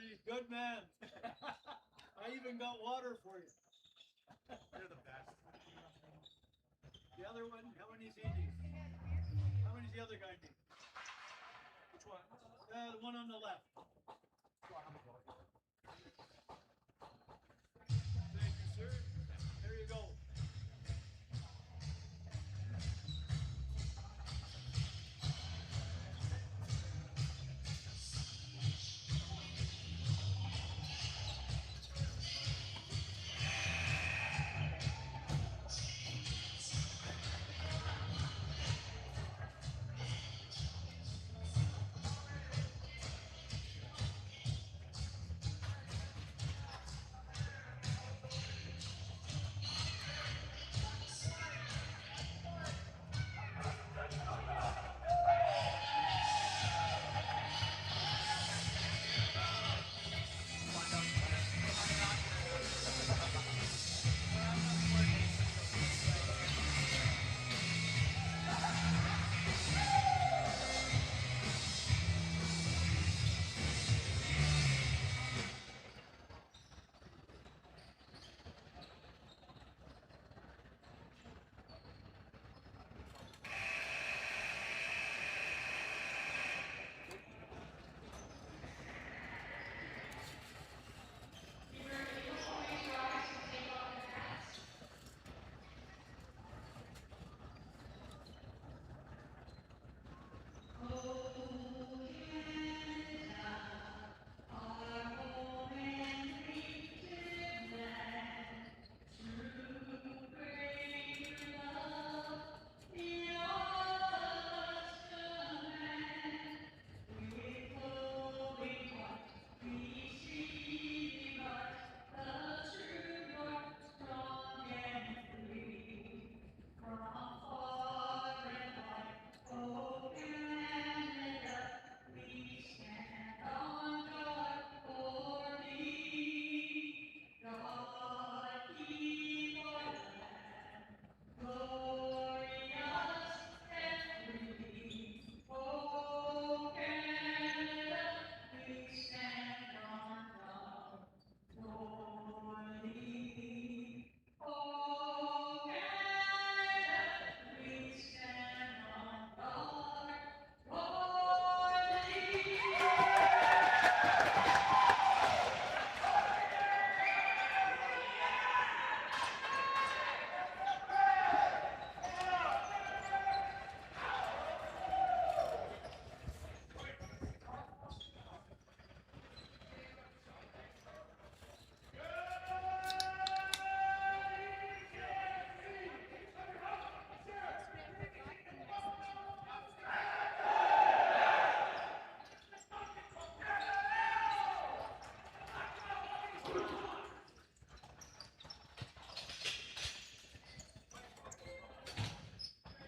Marty, good man. I even got water for you. You're the best. The other one, how many does he need? How many does the other guy need? Which one? The one on the left. Thank you, sir. There you go.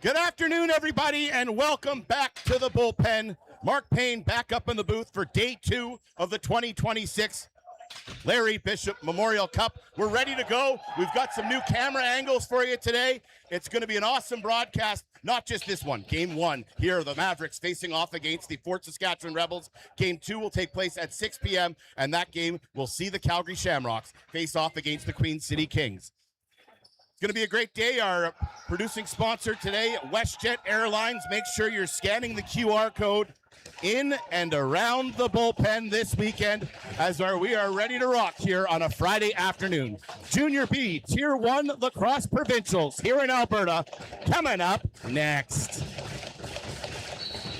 Good afternoon, everybody, and welcome back to the bullpen. Mark Payne back up in the booth for day 2 of the 2026 Larry Bishop Memorial Cup. We're ready to go. We've got some new camera angles for you today. It's going to be an awesome broadcast, not just this one. Game 1 here, the Mavericks facing off against the Fort Saskatchewan Rebels. Game 2 will take place at 6 p.m., and that game will see the Calgary Shamrocks face off against the Queen City Kings. It's going to be a great day. Our producing sponsor today, WestJet Airlines. Make sure you're scanning the QR code in and around the bullpen this weekend as we are ready to rock here on a Friday afternoon. Junior B Tier 1 Lacrosse Provincials here in Alberta coming up next.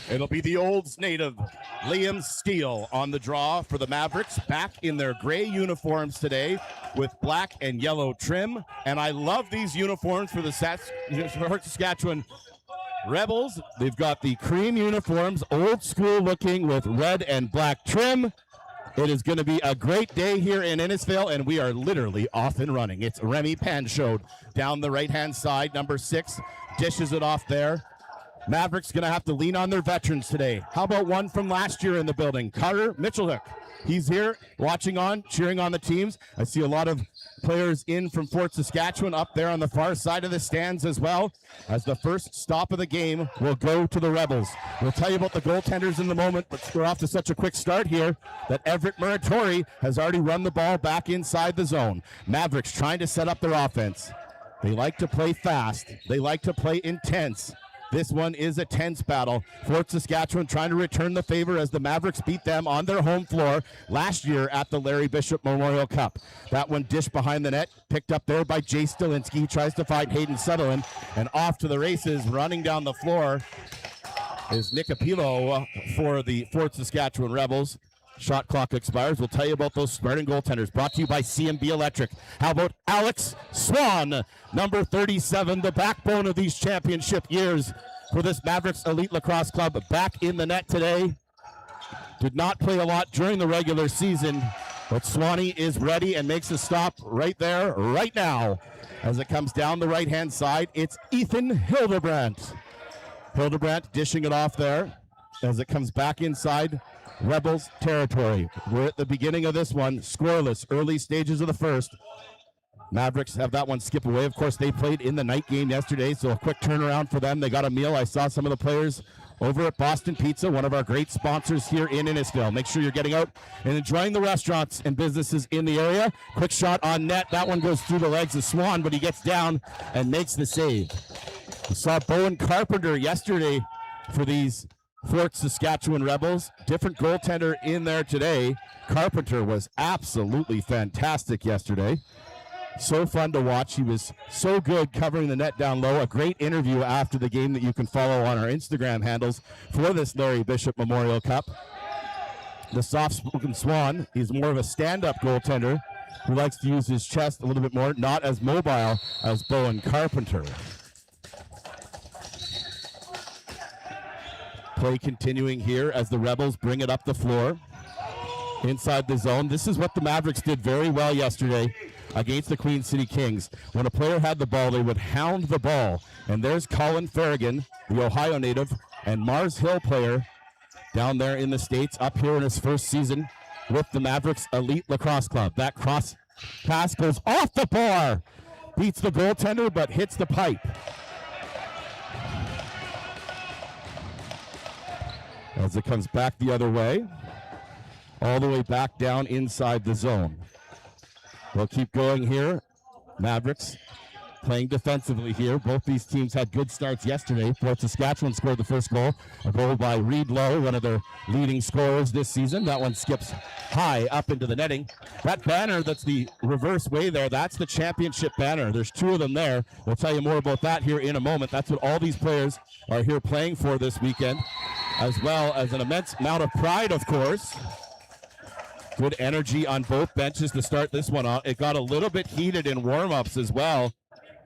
It'll be the Olds native Liam Steele on the draw for the Mavericks, back in their gray uniforms today with black and yellow trim. And I love these uniforms for the Saskatchewan Rebels. They've got the cream uniforms, old school looking with red and black trim. It is going to be a great day here in Innisfail, and we are literally off and running. It's Remy Panchode down the right-hand side. Number 6 dishes it off there. Mavericks going to have to lean on their veterans today. How about one from last year in the building? Carter Mitchellhook He's here watching on, cheering on the teams. I see a lot of players in from Fort Saskatchewan up there on the far side of the stands as well, as the first stop of the game will go to the Rebels. We'll tell you about the goaltenders in a moment, but we're off to such a quick start here that Everett Muratori has already run the ball back inside the zone. Mavericks trying to set up their offense. They like to play fast. They like to play intense. This one is a tense battle. Fort Saskatchewan trying to return the favor as the Mavericks beat them on their home floor last year at the Larry Bishop Memorial Cup. That one dished behind the net, picked up there by Jace Dolinsky. He tries to find Hayden Sutherland, and off to the races, running down the floor is Nick Apilo for the Fort Saskatchewan Rebels. Shot clock expires. We'll tell you about those starting goaltenders. Brought to you by CMB Electric. How about Alex Swan, number 37, the backbone of these championship years for this Mavericks Elite Lacrosse Club, back in the net today. Did not play a lot during the regular season, but Swanee is ready and makes a stop right there, right now. As it comes down the right-hand side, it's Ethan Hildebrandt. Hildebrandt dishing it off there as it comes back inside Rebels territory. We're at the beginning of this one, scoreless, early stages of the first. Mavericks have that one skip away. Of course, they played in the night game yesterday, so a quick turnaround for them. They got a meal. I saw some of the players over at Boston Pizza, one of our great sponsors here in Innisfil. Make sure you're getting out and enjoying the restaurants and businesses in the area. Quick shot on net. That one goes through the legs of Swan, but he gets down and makes the save. We saw Bowen Carpenter yesterday for these Fort Saskatchewan Rebels. Different goaltender in there today. Carpenter was absolutely fantastic yesterday. So fun to watch. He was so good covering the net down low. A great interview after the game that you can follow on our Instagram handles for this Larry Bishop Memorial Cup. The soft-spoken Swan, he's more of a stand-up goaltender who likes to use his chest a little bit more, not as mobile as Bowen Carpenter. Play continuing here as the Rebels bring it up the floor inside the zone. This is what the Mavericks did very well yesterday against the Queen City Kings. When a player had the ball, they would hound the ball. And there's Colin Farragon, the Ohio native and Mars Hill player down there in the States, up here in his first season with the Mavericks Elite Lacrosse Club. That cross pass goes off the bar, beats the goaltender, but hits the pipe. As it comes back the other way, all the way back down inside the zone. We'll keep going here. Mavericks playing defensively here. Both these teams had good starts yesterday. Fort Saskatchewan scored the first goal, a goal by Reed Lowe, one of their leading scorers this season. That one skips high up into the netting. That banner that's the reverse way there, that's the championship banner. There's two of them there. We'll tell you more about that here in a moment. That's what all these players are here playing for this weekend, as well as an immense amount of pride, of course. Good energy on both benches to start this one off. It got a little bit heated in warm-ups as well.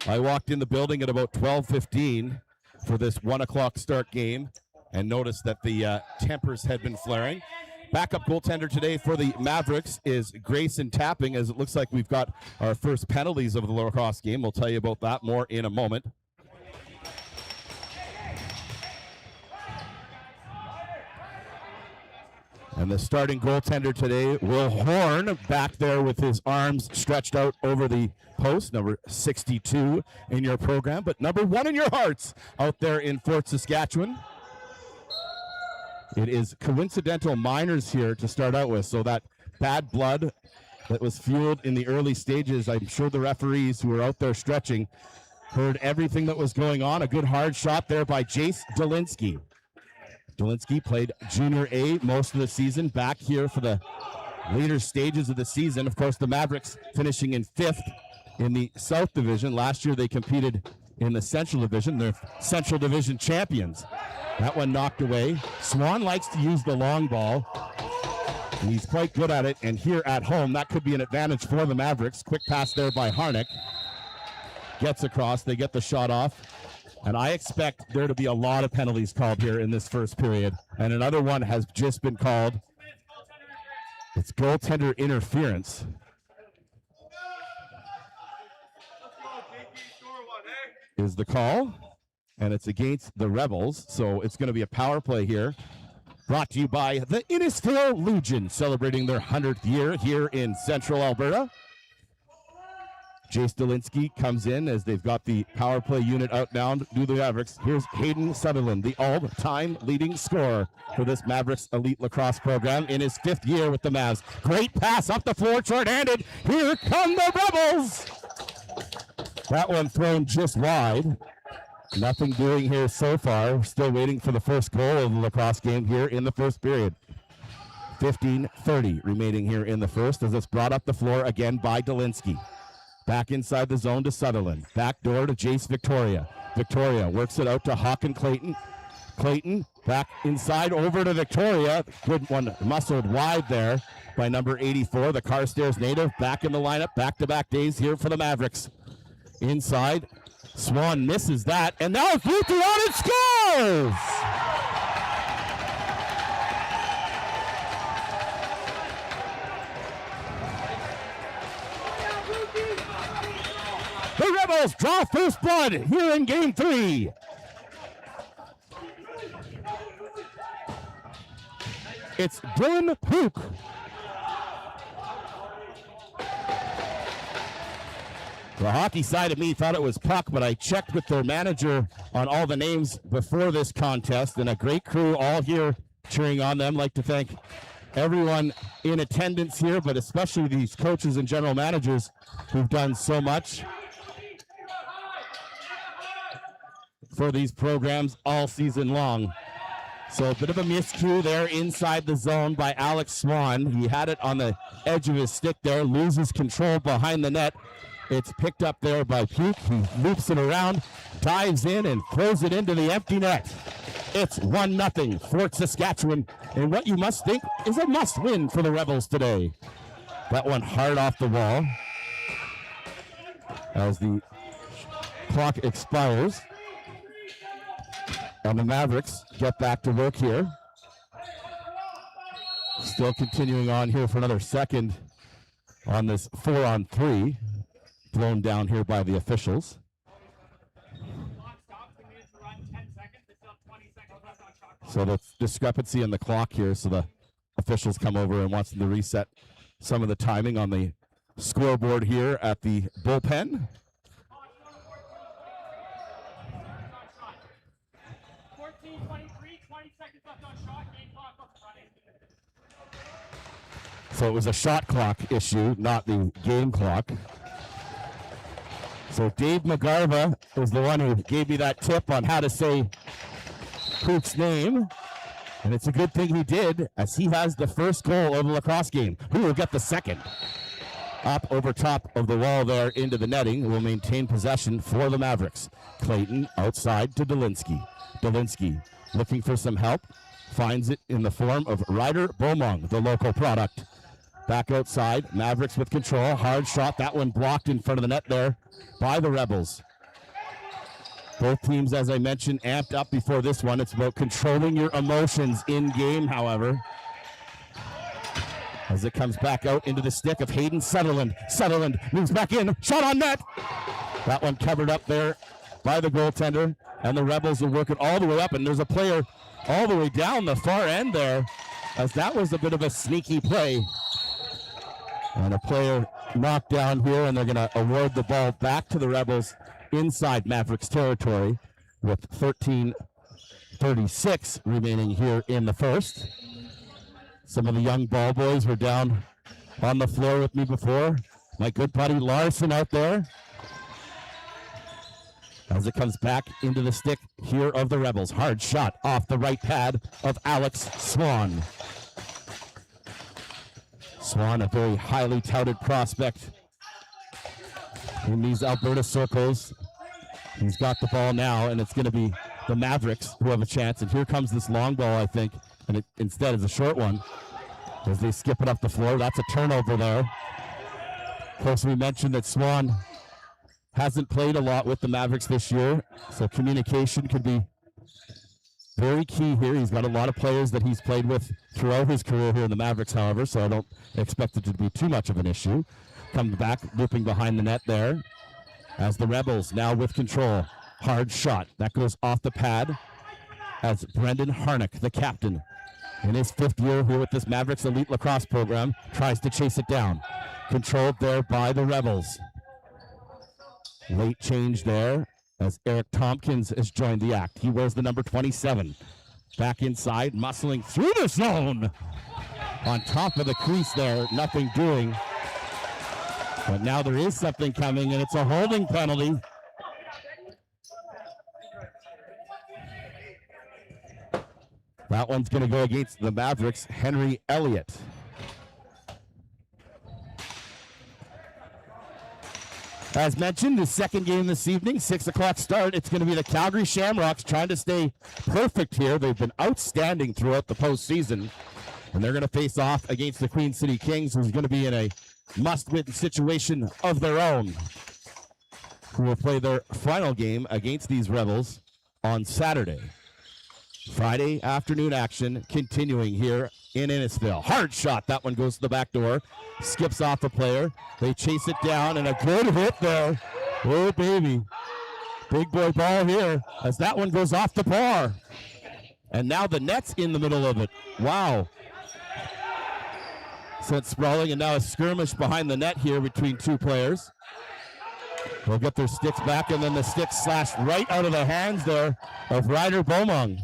I walked in the building at about 12:15 for this 1 o'clock start game and noticed that the tempers had been flaring. Backup goaltender today for the Mavericks is Grayson Tapping, as it looks like we've got our first penalties of the lacrosse game. We'll tell you about that more in a moment. And the starting goaltender today, Will Horn, back there with his arms stretched out over the post, number 62 in your program, but number 1 in your hearts out there in Fort Saskatchewan. It is coincidental minors here to start out with, so that bad blood that was fueled in the early stages, I'm sure the referees who were out there stretching heard everything that was going on. A good hard shot there by Jace Dolinsky. Dolinsky played Junior A most of the season, back here for the later stages of the season. Of course, the Mavericks finishing in 5th in the South Division. Last year they competed in the Central Division. They're Central Division champions. That one knocked away. Swan likes to use the long ball, and he's quite good at it. And here at home, that could be an advantage for the Mavericks. Quick pass there by Harnick. Gets across. They get the shot off. And I expect there to be a lot of penalties called here in this first period. And another one has just been called. It's goaltender interference. Is the call. And it's against the Rebels. So it's going to be a power play here Brought to you by the Innisfil Legion, celebrating their 100th year here in Central Alberta. Jace Dolinsky comes in as they've got the power play unit out now to do the Mavericks. Here's Hayden Sutherland, the all-time leading scorer for this Mavericks Elite Lacrosse program in his 5th year with the Mavs. Great pass up the floor, short-handed. Here come the Rebels. That one thrown just wide. Nothing doing here so far. Still waiting for the first goal of the lacrosse game here in the first period. 15:30 remaining here in the first as it's brought up the floor again by Dolinsky. Back inside the zone to Sutherland. Back door to Jace Victoria. Victoria works it out to Hawk and Clayton. Clayton back inside over to Victoria. Good one muscled wide there by number 84, the Carstairs native. Back in the lineup. Back-to-back days here for the Mavericks. Inside. Swan misses that. And now Guthrie on and scores! The Rebels draw first blood here in Game 3. It's Dylan Hook. The hockey side of me thought it was puck, but I checked with their manager on all the names before this contest, and a great crew all here cheering on them. I'd like to thank everyone in attendance here, but especially these coaches and general managers who've done so much for these programs all season long. So a bit of a miscue there inside the zone by Alex Swan. He had it on the edge of his stick there, loses control behind the net. It's picked up there by Puke. He loops it around, dives in, and throws it into the empty net. It's 1-0 Fort Saskatchewan, and what you must think is a must-win for the Rebels today. That one hard off the wall as the clock expires. And the Mavericks get back to work here. Still continuing on here for another second on this 4-on-3. Blown down here by the officials. So the discrepancy in the clock here, so the officials come over and wants them to reset some of the timing on the scoreboard here at the bullpen. So it was a shot clock issue, not the game clock. So Dave McGarva was the one who gave me that tip on how to say Cook's name. And it's a good thing he did, as he has the first goal of the lacrosse game. Who will get the second? Up over top of the wall there into the netting, will maintain possession for the Mavericks. Clayton outside to Dolinsky. Dolinsky looking for some help. Finds it in the form of Ryder Beaumont, the local product. Back outside, Mavericks with control. Hard shot, that one blocked in front of the net there by the Rebels. Both teams, as I mentioned, amped up before this one. It's about controlling your emotions in game, however. As it comes back out into the stick of Hayden Sutherland. Sutherland moves back in, shot on net. That one covered up there by the goaltender, and the Rebels will work it all the way up, and there's a player all the way down the far end there, as that was a bit of a sneaky play. And a player knocked down here, and they're going to award the ball back to the Rebels inside Mavericks territory with 13:36 remaining here in the first. Some of the young ball boys were down on the floor with me before. My good buddy Larson out there. As it comes back into the stick here of the Rebels. Hard shot off the right pad of Alex Swan. Swan, a very highly touted prospect in these Alberta circles. He's got the ball now, and it's going to be the Mavericks who have a chance. And here comes this long ball, I think, and it instead is a short one as they skip it up the floor. That's a turnover there. Of course, we mentioned that Swan hasn't played a lot with the Mavericks this year, so communication could be very key here. He's got a lot of players that he's played with throughout his career here in the Mavericks, however, so I don't expect it to be too much of an issue. Comes back, looping behind the net there, as the Rebels now with control. Hard shot. That goes off the pad as Brendan Harnick, the captain, in his 5th year here with this Mavericks Elite Lacrosse program, tries to chase it down. Controlled there by the Rebels. Late change there as Eric Tompkins has joined the act. He wears the number 27. Back inside, muscling through the zone. On top of the crease there, nothing doing. But now there is something coming, and it's a holding penalty. That one's going to go against the Mavericks, Henry Elliott. As mentioned, the second game this evening, 6 o'clock start. It's going to be the Calgary Shamrocks trying to stay perfect here. They've been outstanding throughout the postseason. And they're going to face off against the Queen City Kings, who's going to be in a must-win situation of their own, who will play their final game against these Rebels on Saturday. Friday afternoon action continuing here in Innisfil. Hard shot. That one goes to the back door. Skips off a player. They chase it down, and a good hit there. Oh, baby. Big boy ball here as that one goes off the bar. And now the net's in the middle of it. Wow. So it's sprawling, and now a skirmish behind the net here between two players. They'll get their sticks back, and then the sticks slashed right out of the hands there of Ryder Beaumont.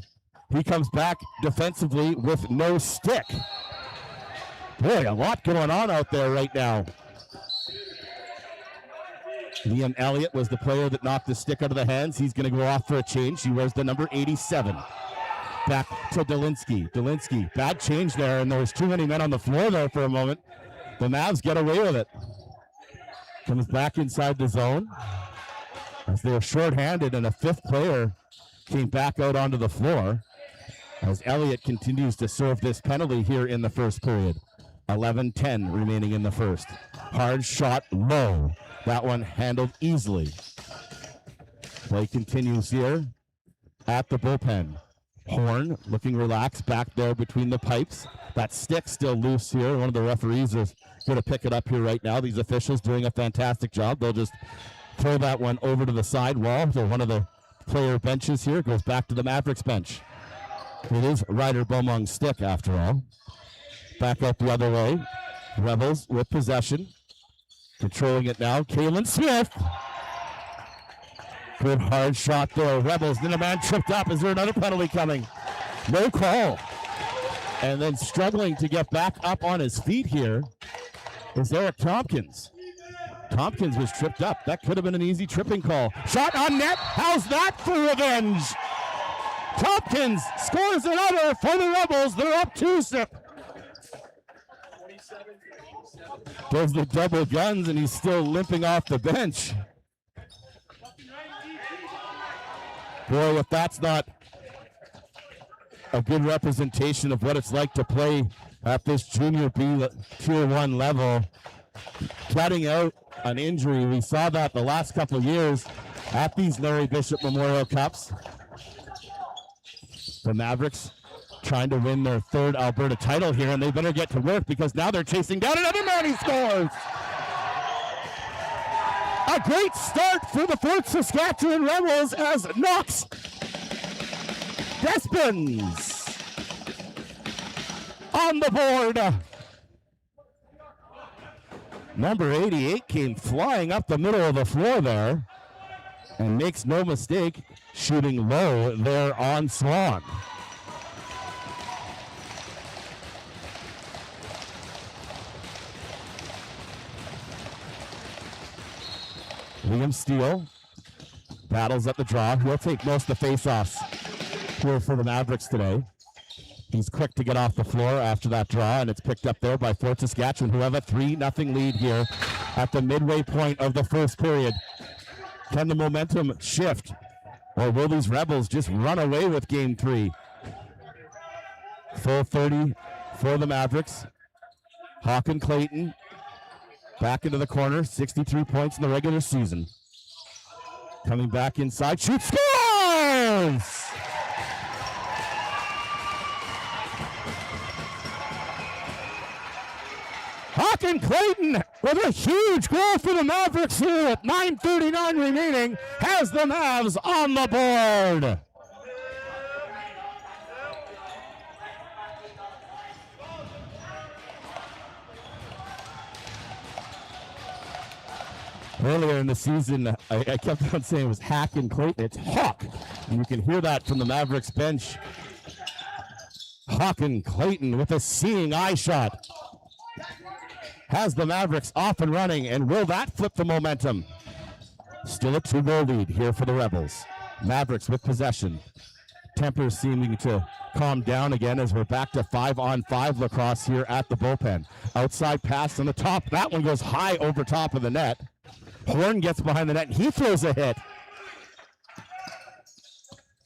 He comes back defensively with no stick. Boy, a lot going on out there right now. Liam Elliott was the player that knocked the stick out of the hands. He's going to go off for a change. He wears the number 87. Back to Delinsky. Delinsky, bad change there, and there was too many men on the floor there for a moment. The Mavs get away with it. Comes back inside the zone as they were shorthanded, and a 5th player came back out onto the floor as Elliott continues to serve this penalty here in the first period. 11-10 remaining in the first. Hard shot low. That one handled easily. Play continues here at the bullpen. Horn looking relaxed back there between the pipes. That stick still loose here. One of the referees is going to pick it up here right now. These officials doing a fantastic job. They'll just throw that one over to the side wall. So one of the player benches here goes back to the Mavericks bench. It is Ryder Beaumont's stick after all. Back up the other way. Rebels with possession. Controlling it now. Kalen Smith. Good hard shot there. Rebels. Then a man tripped up. Is there another penalty coming? No call. And then struggling to get back up on his feet here is Eric Tompkins. Tompkins was tripped up. That could have been an easy tripping call. Shot on net. How's that for revenge? Tompkins scores another for the Rebels. They're up 2-0. Does the double guns, and he's still limping off the bench. Boy, if that's not a good representation of what it's like to play at this junior B Tier 1 level, cutting out an injury. We saw that the last couple of years at these Larry Bishop Memorial Cups. The Mavericks trying to win their 3rd Alberta title here, and they better get to work because now they're chasing down another man. He scores! A great start for the Fort Saskatchewan Rebels as Knox Despens on the board. Number 88 came flying up the middle of the floor there and makes no mistake, shooting low there on Swan. Liam Steele battles at the draw. He'll take most of the face-offs here for the Mavericks today. He's quick to get off the floor after that draw, and it's picked up there by Fort Saskatchewan, who have a 3-0 lead here at the midway point of the first period. Can the momentum shift, or will these Rebels just run away with Game 3? Full 30 for the Mavericks. Hawken Clayton back into the corner, 63 points in the regular season. Coming back inside, shoots, scores! Hawken Clayton with a huge goal for the Mavericks here at 9:39 remaining has the Mavs on the board. Earlier in the season, I kept on saying it was Hack and Clayton. It's Hawk. And you can hear that from the Mavericks bench. Hawk and Clayton with a seeing eye shot. Has the Mavericks off and running, and will that flip the momentum? Still a 2-goal lead here for the Rebels. Mavericks with possession. Tempers seeming to calm down again as we're back to 5-on-5 lacrosse here at the bullpen. Outside pass on the top. That one goes high over top of the net. Horn gets behind the net, and he throws a hit.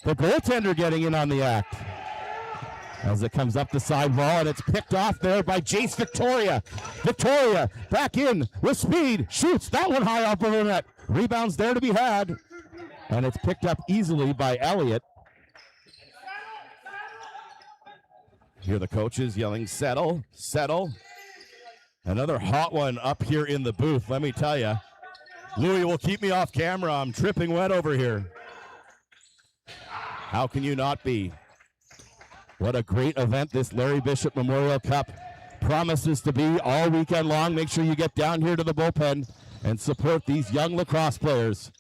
The goaltender getting in on the act. As it comes up the side wall, and it's picked off there by Jace Victoria. Victoria back in with speed, shoots that one high off of the net. Rebounds there to be had, and it's picked up easily by Elliott. Hear the coaches yelling, settle, settle. Another hot one up here in the booth, let me tell you. Louie will keep me off camera. I'm tripping wet over here. How can you not be? What a great event this Larry Bishop Memorial Cup promises to be all weekend long. Make sure you get down here to the bullpen and support these young lacrosse players.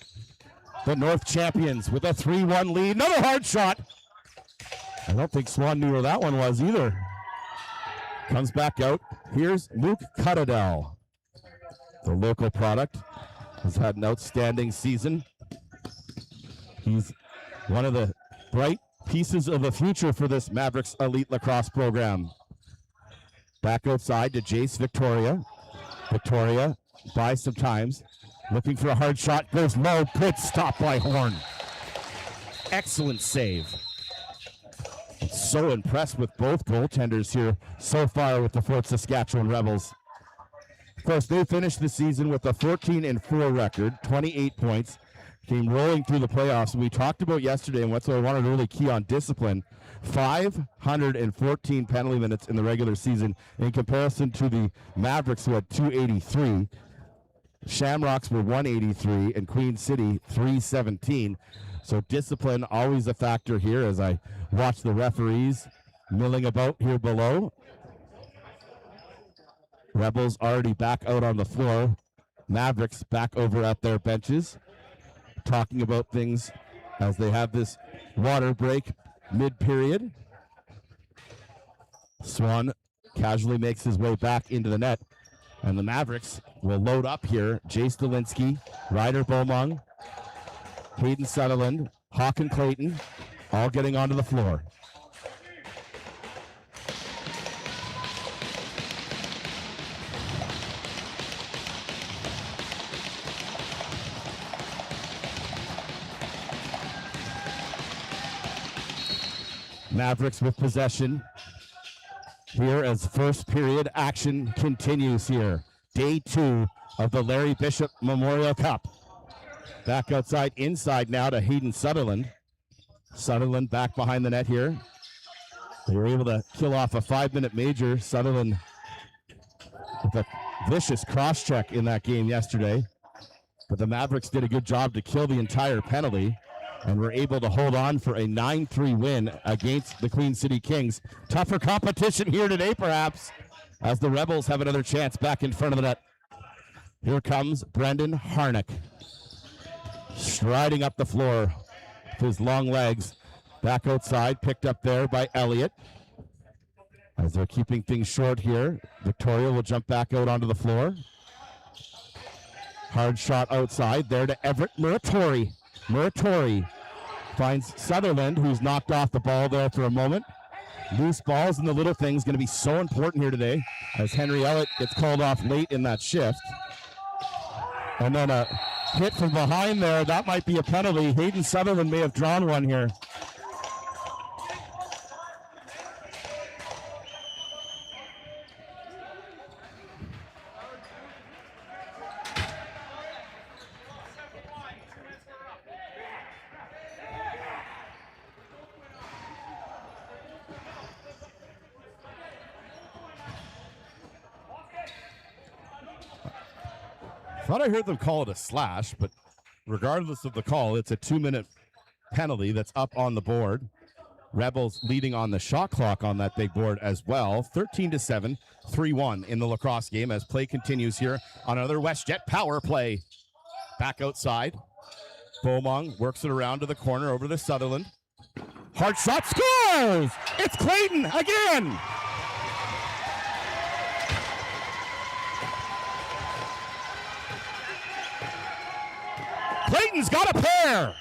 The North champions with a 3-1 lead. Another hard shot. I don't think Swan knew where that one was either. Comes back out. Here's Luke Cuttadell. The local product has had an outstanding season. He's one of the bright pieces of the future for this Mavericks Elite Lacrosse program. Back outside to Jace Victoria. Victoria buys some times. Looking for a hard shot. Goes low. Good stop by Horn. Excellent save. So impressed with both goaltenders here so far with the Fort Saskatchewan Rebels. Of course, they finished the season with a 14-4 record, 28 points. Came rolling through the playoffs. And we talked about yesterday, and what's what I wanted to really key on discipline. 514 penalty minutes in the regular season in comparison to the Mavericks, who had 283. Shamrocks were 183, and Queen City 317. So discipline always a factor here as I watch the referees milling about here below. Rebels already back out on the floor. Mavericks back over at their benches, talking about things as they have this water break mid-period. Swan casually makes his way back into the net, and the Mavericks will load up here. Jace Delinsky, Ryder Beaumont, Hayden Sutherland, Hawk and Clayton, all getting onto the floor. Mavericks with possession here as first period action continues here. Day 2 of the Larry Bishop Memorial Cup. Back outside, inside now to Hayden Sutherland. Sutherland back behind the net here. They were able to kill off a 5-minute major. Sutherland with a vicious cross-check in that game yesterday. But the Mavericks did a good job to kill the entire penalty and were able to hold on for a 9-3 win against the Queen City Kings. Tougher competition here today, perhaps, as the Rebels have another chance back in front of the net. Here comes Brendan Harnick, striding up the floor with his long legs. Back outside, picked up there by Elliott. As they're keeping things short here, Victoria will jump back out onto the floor. Hard shot outside, there to Everett Muratori. Muratori finds Sutherland, who's knocked off the ball there for a moment. Loose balls and the little things going to be so important here today, as Henry Elliott gets called off late in that shift. And then a hit from behind there. That might be a penalty. Hayden Sutherland may have drawn one here. Thought I heard them call it a slash, but regardless of the call, it's a 2-minute penalty that's up on the board. Rebels leading on the shot clock on that big board as well. 13-7, 3-1 in the lacrosse game as play continues here on another WestJet power play. Back outside. Beaumont works it around to the corner over to Sutherland. Hard shot, scores! It's Clayton again! Clayton's got a pair!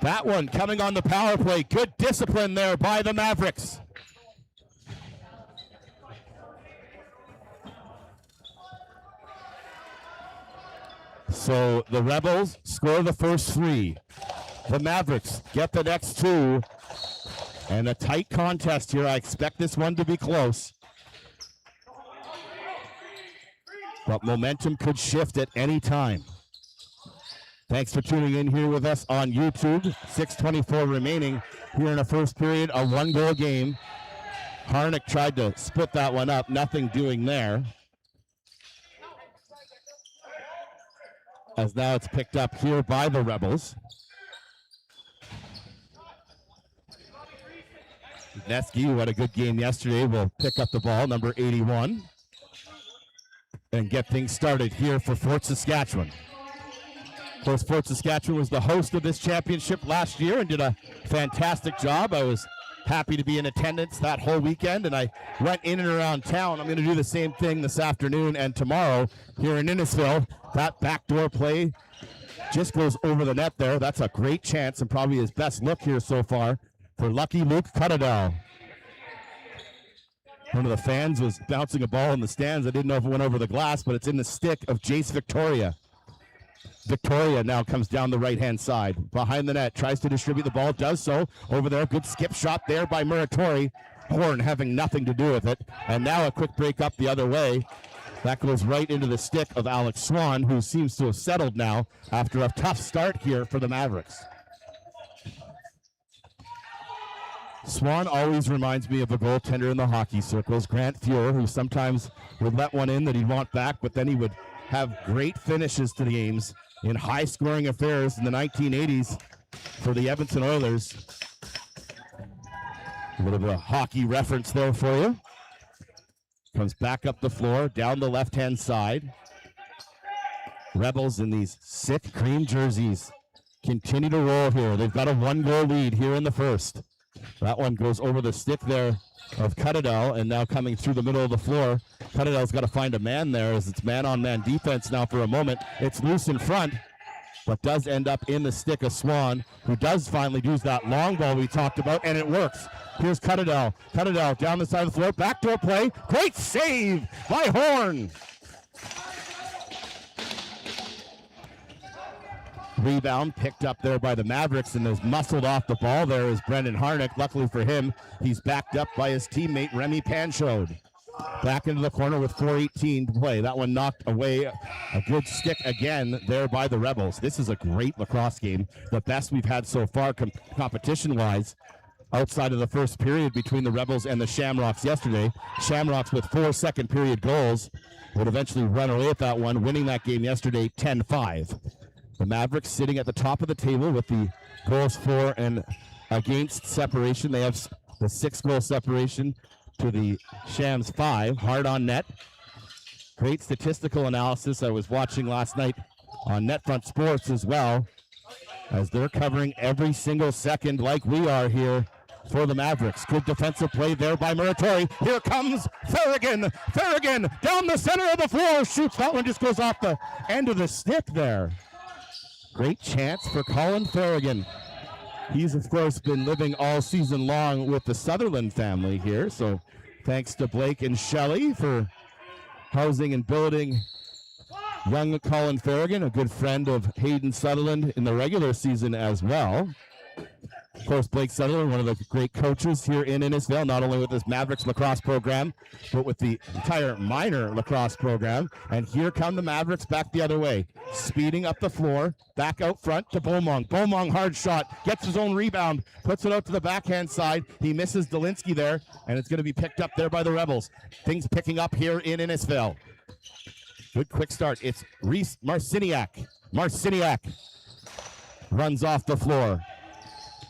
That one coming on the power play. Good discipline there by the Mavericks. So the Rebels score the first 3. The Mavericks get the next 2. And a tight contest here. I expect this one to be close. But momentum could shift at any time. Thanks for tuning in here with us on YouTube. 6:24 remaining here in the first period, a 1-goal game. Harnick tried to split that one up, nothing doing there. As now it's picked up here by the Rebels. Nesky, who had a good game yesterday, will pick up the ball, number 81, and get things started here for Fort Saskatchewan. Of course, Fort Saskatchewan was the host of this championship last year and did a fantastic job. I was happy to be in attendance that whole weekend, and I went in and around town. I'm going to do the same thing this afternoon and tomorrow here in Innisfil. That backdoor play just goes over the net there. That's a great chance and probably his best look here so far for lucky Luke Cuttadell. One of the fans was bouncing a ball in the stands. I didn't know if it went over the glass, but it's in the stick of Jace Victoria. Victoria now comes down the right-hand side. Behind the net, tries to distribute the ball, does so. Over there, good skip shot there by Muratori. Horn having nothing to do with it. And now a quick break up the other way. That goes right into the stick of Alex Swan, who seems to have settled now after a tough start here for the Mavericks. Swan always reminds me of a goaltender in the hockey circles, Grant Fuhrer, who sometimes would let one in that he'd want back, but then he would have great finishes to the games in high-scoring affairs in the 1980s for the Edmonton Oilers. A little bit of a hockey reference there for you. Comes back up the floor, down the left-hand side. Rebels in these sick cream jerseys continue to roll here. They've got a 1-goal lead here in the first. That one goes over the stick there of Cuttadell, and now coming through the middle of the floor. Cuttadell's got to find a man there as it's man-on-man defense now for a moment. It's loose in front, but does end up in the stick of Swan, who does finally use that long ball we talked about, and it works. Here's Cuttadell. Cuttadell down the side of the floor, backdoor play. Great save by Horn. Rebound picked up there by the Mavericks, and is muscled off the ball there is Brendan Harnick. Luckily for him, he's backed up by his teammate Remy Panchode. Back into the corner with 4:18 to play. That one knocked away a good stick again there by the Rebels. This is a great lacrosse game, the best we've had so far competition-wise outside of the first period between the Rebels and the Shamrocks yesterday. Shamrocks with 4 second-period goals would eventually run away with that one, winning that game yesterday 10-5. The Mavericks sitting at the top of the table with the goals for and against separation. They have the 6-goal separation to the Shams 5. Hard on net. Great statistical analysis I was watching last night on Netfront Sports as well, as they're covering every single second like we are here for the Mavericks. Good defensive play there by Muratori. Here comes Farragon. Farragon down the center of the floor. Shoots. That one just goes off the end of the stick there. Great chance for Colin Farragon. He's, of course, been living all season long with the Sutherland family here. So thanks to Blake and Shelley for housing and building young Colin Farragon, a good friend of Hayden Sutherland in the regular season as well. Of course, Blake Sutherland, one of the great coaches here in Innisfil, not only with this Mavericks lacrosse program, but with the entire minor lacrosse program. And here come the Mavericks back the other way, speeding up the floor, back out front to Beaumont. Beaumont, hard shot, gets his own rebound, puts it out to the backhand side. He misses Dolinsky there, and it's going to be picked up there by the Rebels. Things picking up here in Innisfil. Good quick start. It's Reese Marciniak. Marciniak runs off the floor.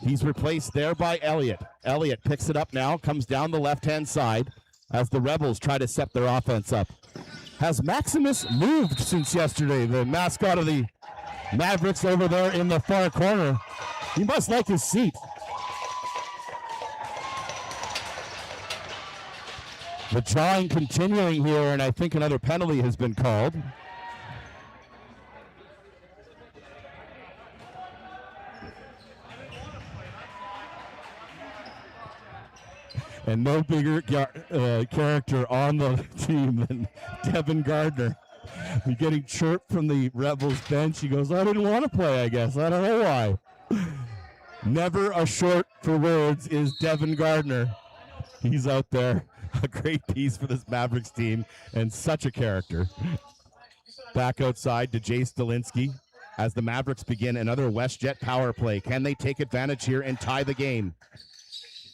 He's replaced there by Elliott. Elliott picks it up now, comes down the left-hand side as the Rebels try to set their offense up. Has Maximus moved since yesterday? The mascot of the Mavericks over there in the far corner. He must like his seat. The drawing continuing here, and I think another penalty has been called. And no bigger character on the team than Devin Gardner. He's getting chirped from the Rebels bench. He goes, I didn't want to play, I guess. I don't know why. Never a short for words is Devin Gardner. He's out there. A great piece for this Mavericks team and such a character. Back outside to Jace Dolinsky as the Mavericks begin another WestJet power play. Can they take advantage here and tie the game?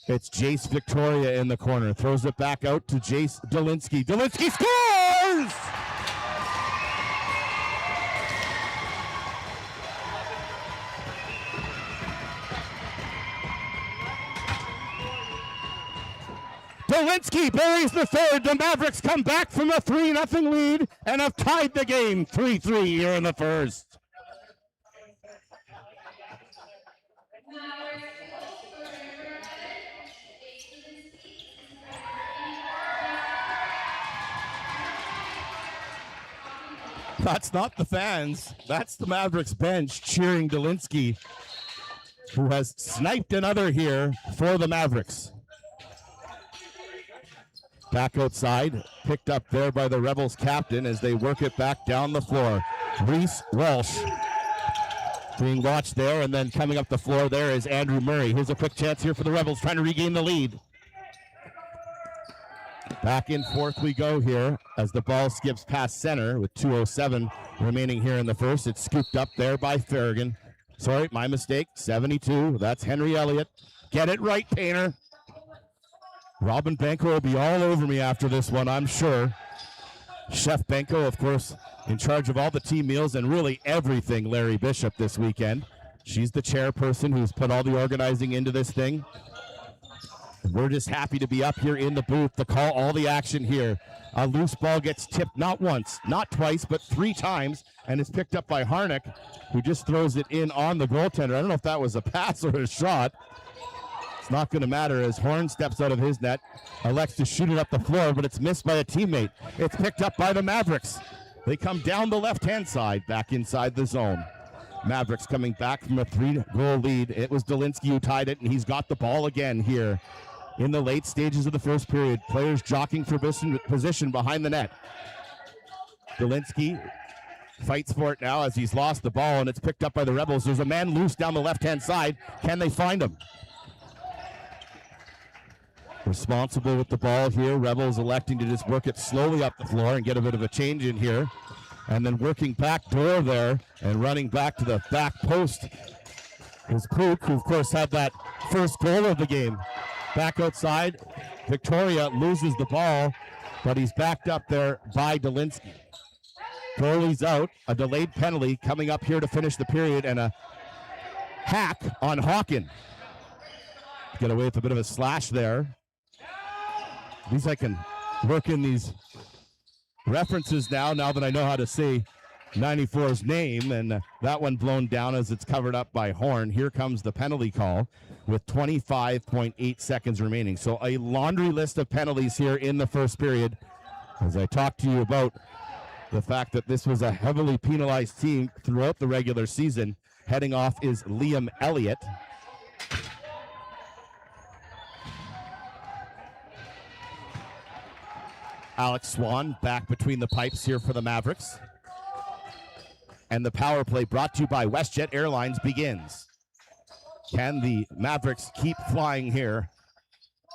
It's Jace Victoria in the corner. Throws it back out to Jace Dolinsky. Dolinsky scores! Dolinsky buries the third. The Mavericks come back from a 3-0 lead and have tied the game 3-3 here in the first. That's not the fans. That's the Mavericks bench cheering Dolinsky, who has sniped another here for the Mavericks. Back outside, picked up there by the Rebels captain as they work it back down the floor. Reese Walsh being watched there, and then coming up the floor there is Andrew Murray. Here's a quick chance here for the Rebels trying to regain the lead. Back and forth we go here as the ball skips past center with 2:07 remaining here in the first. It's scooped up there by Farragon. Sorry, my mistake. 72. That's Henry Elliott. Get it right, Painter. Robin Benko will be all over me after this one, I'm sure. Chef Benko, of course, in charge of all the team meals and really everything Larry Bishop this weekend. She's the chairperson who's put all the organizing into this thing. We're just happy to be up here in the booth to call all the action here. A loose ball gets tipped not once, not twice, but 3 times, and it's picked up by Harnick, who just throws it in on the goaltender. I don't know if that was a pass or a shot. It's not going to matter as Horn steps out of his net, elects to shoot it up the floor, but it's missed by a teammate. It's picked up by the Mavericks. They come down the left-hand side, back inside the zone. Mavericks coming back from a 3-goal lead. It was Dolinsky who tied it, and he's got the ball again here in the late stages of the first period. Players jockeying for position behind the net. Dolinsky fights for it now as he's lost the ball, and it's picked up by the Rebels. There's a man loose down the left-hand side. Can they find him? Responsible with the ball here. Rebels electing to just work it slowly up the floor and get a bit of a change in here. And then working back door there and running back to the back post is Pook, who of course had that first goal of the game. Back outside, Victoria loses the ball, but he's backed up there by Dolinsky. Goalie's out, a delayed penalty coming up here to finish the period, and a hack on Hawken. Get away with a bit of a slash there. At least I can work in these references now that I know how to say 94's name, and that one blown down as it's covered up by Horn. Here comes the penalty call with 25.8 seconds remaining. So a laundry list of penalties here in the first period. As I talked to you about the fact that this was a heavily penalized team throughout the regular season, heading off is Liam Elliott. Alex Swan back between the pipes here for the Mavericks. And the power play brought to you by WestJet Airlines begins. Can the Mavericks keep flying here?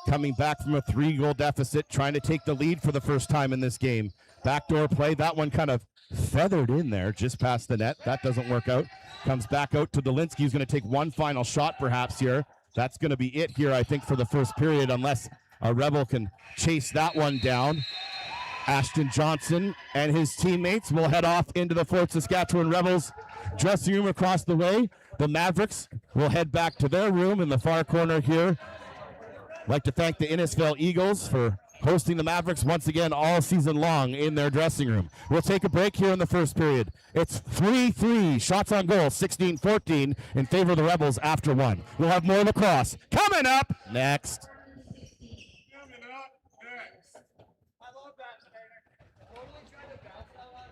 Coming back from a 3-goal deficit, trying to take the lead for the first time in this game. Backdoor play, that one kind of feathered in there just past the net. That doesn't work out. Comes back out to Dolinsky, who's going to take one final shot perhaps here. That's going to be it here, I think, for the first period, unless a Rebel can chase that one down. Ashton Johnson and his teammates will head off into the Fort Saskatchewan Rebels dressing room across the way. The Mavericks will head back to their room in the far corner here. I'd like to thank the Innisfil Eagles for hosting the Mavericks once again all season long in their dressing room. We'll take a break here in the first period. It's 3-3, shots on goal, 16-14 in favor of the Rebels after one. We'll have more lacrosse coming up next. I love that, Tanner. Totally trying to bounce that one.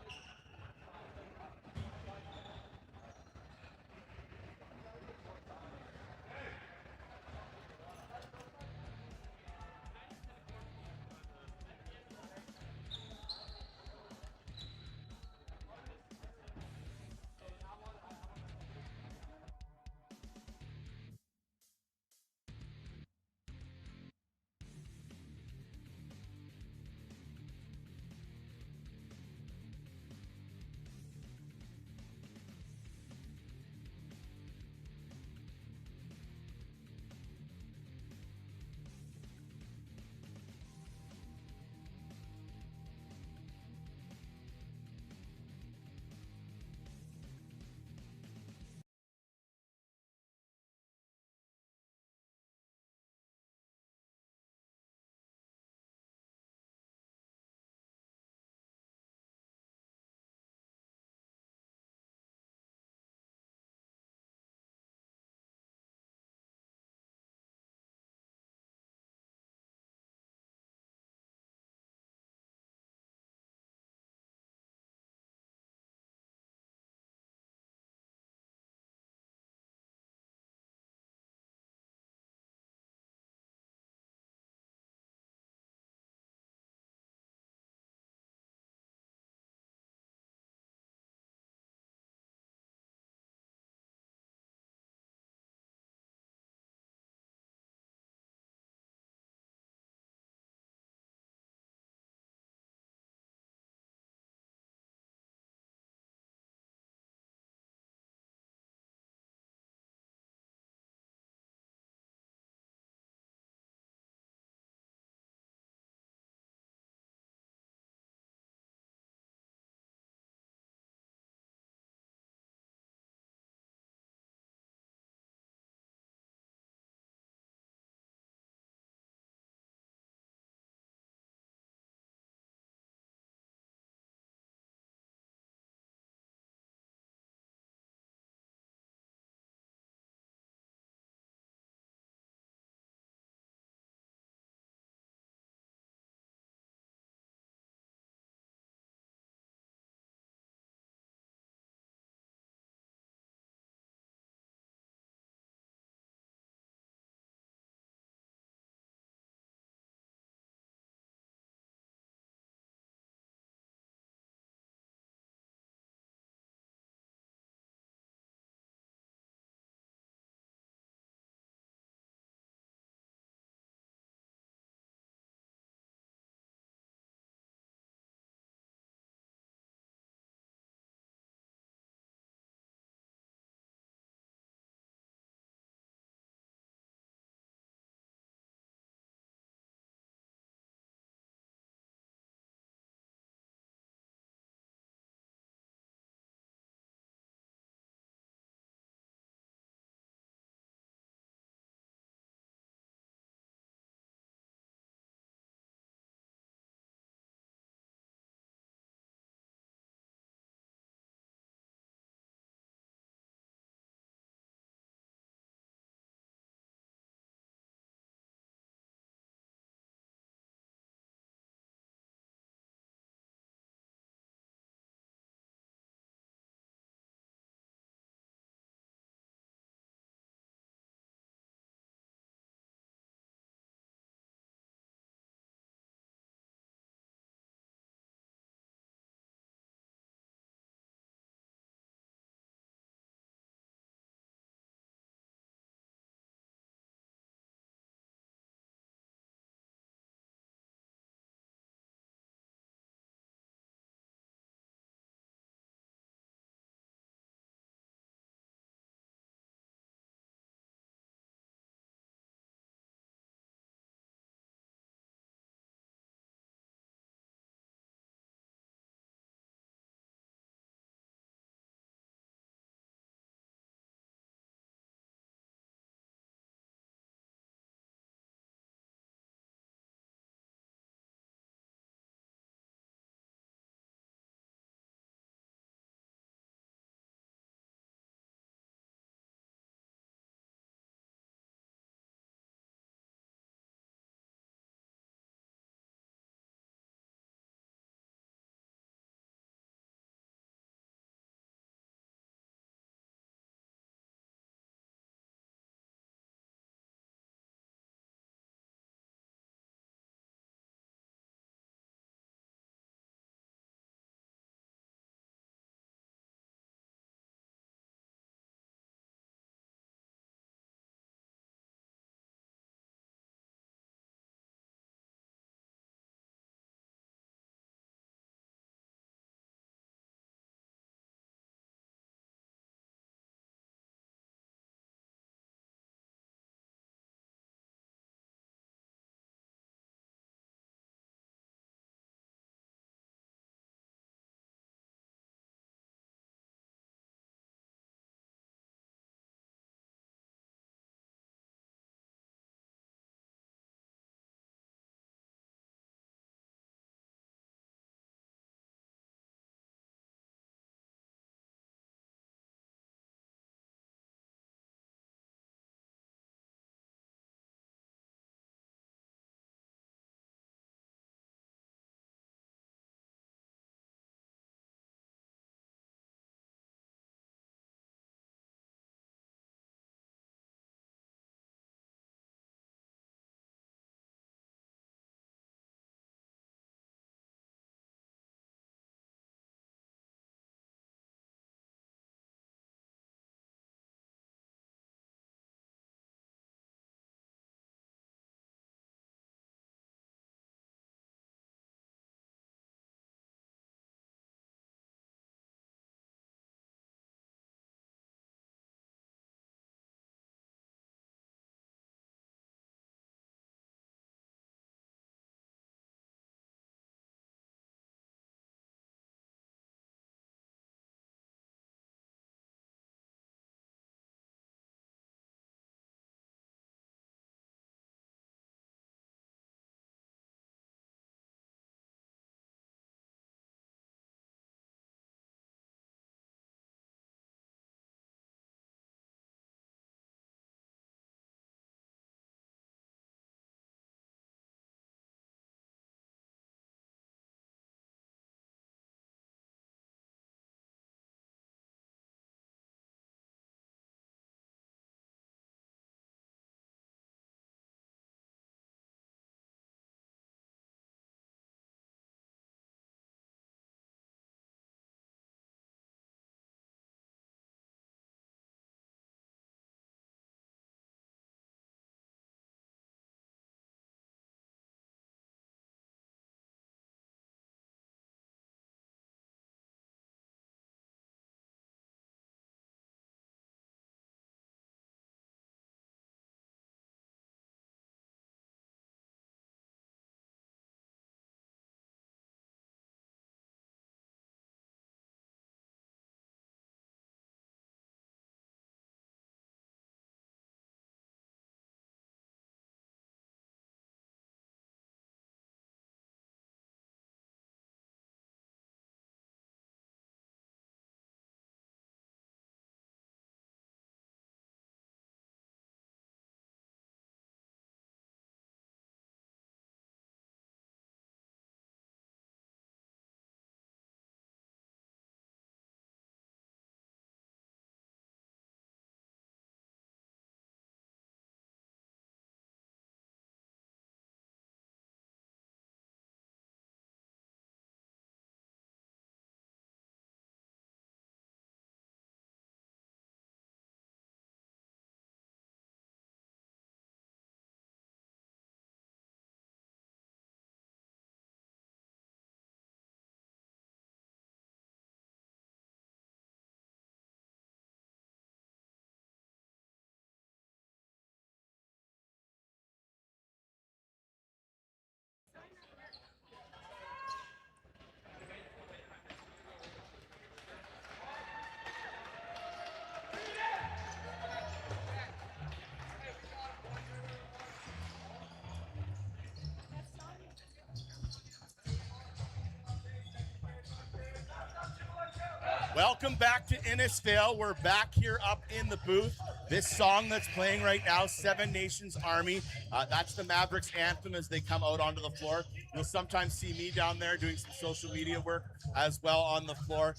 Welcome back to Innisfail. We're back here up in the booth. This song that's playing right now, Seven Nations Army, that's the Mavericks anthem as they come out onto the floor. You'll sometimes see me down there doing some social media work as well on the floor.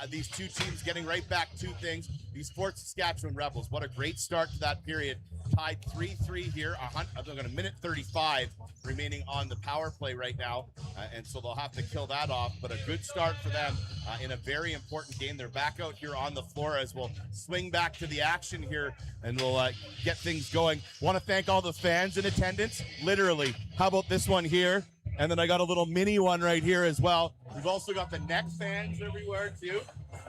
These two teams getting right back to things. These Fort Saskatchewan Rebels, what a great start to that period. Tied 3-3 here. I've got a minute 35 remaining on the power play right now, and so they'll have to kill that off. But a good start for them in a very important game. They're back out here on the floor as we'll swing back to the action here, and we'll get things going. Want to thank all the fans in attendance. Literally, how about this one here? And then I got a little mini one right here as well. We've also got the neck fans everywhere too.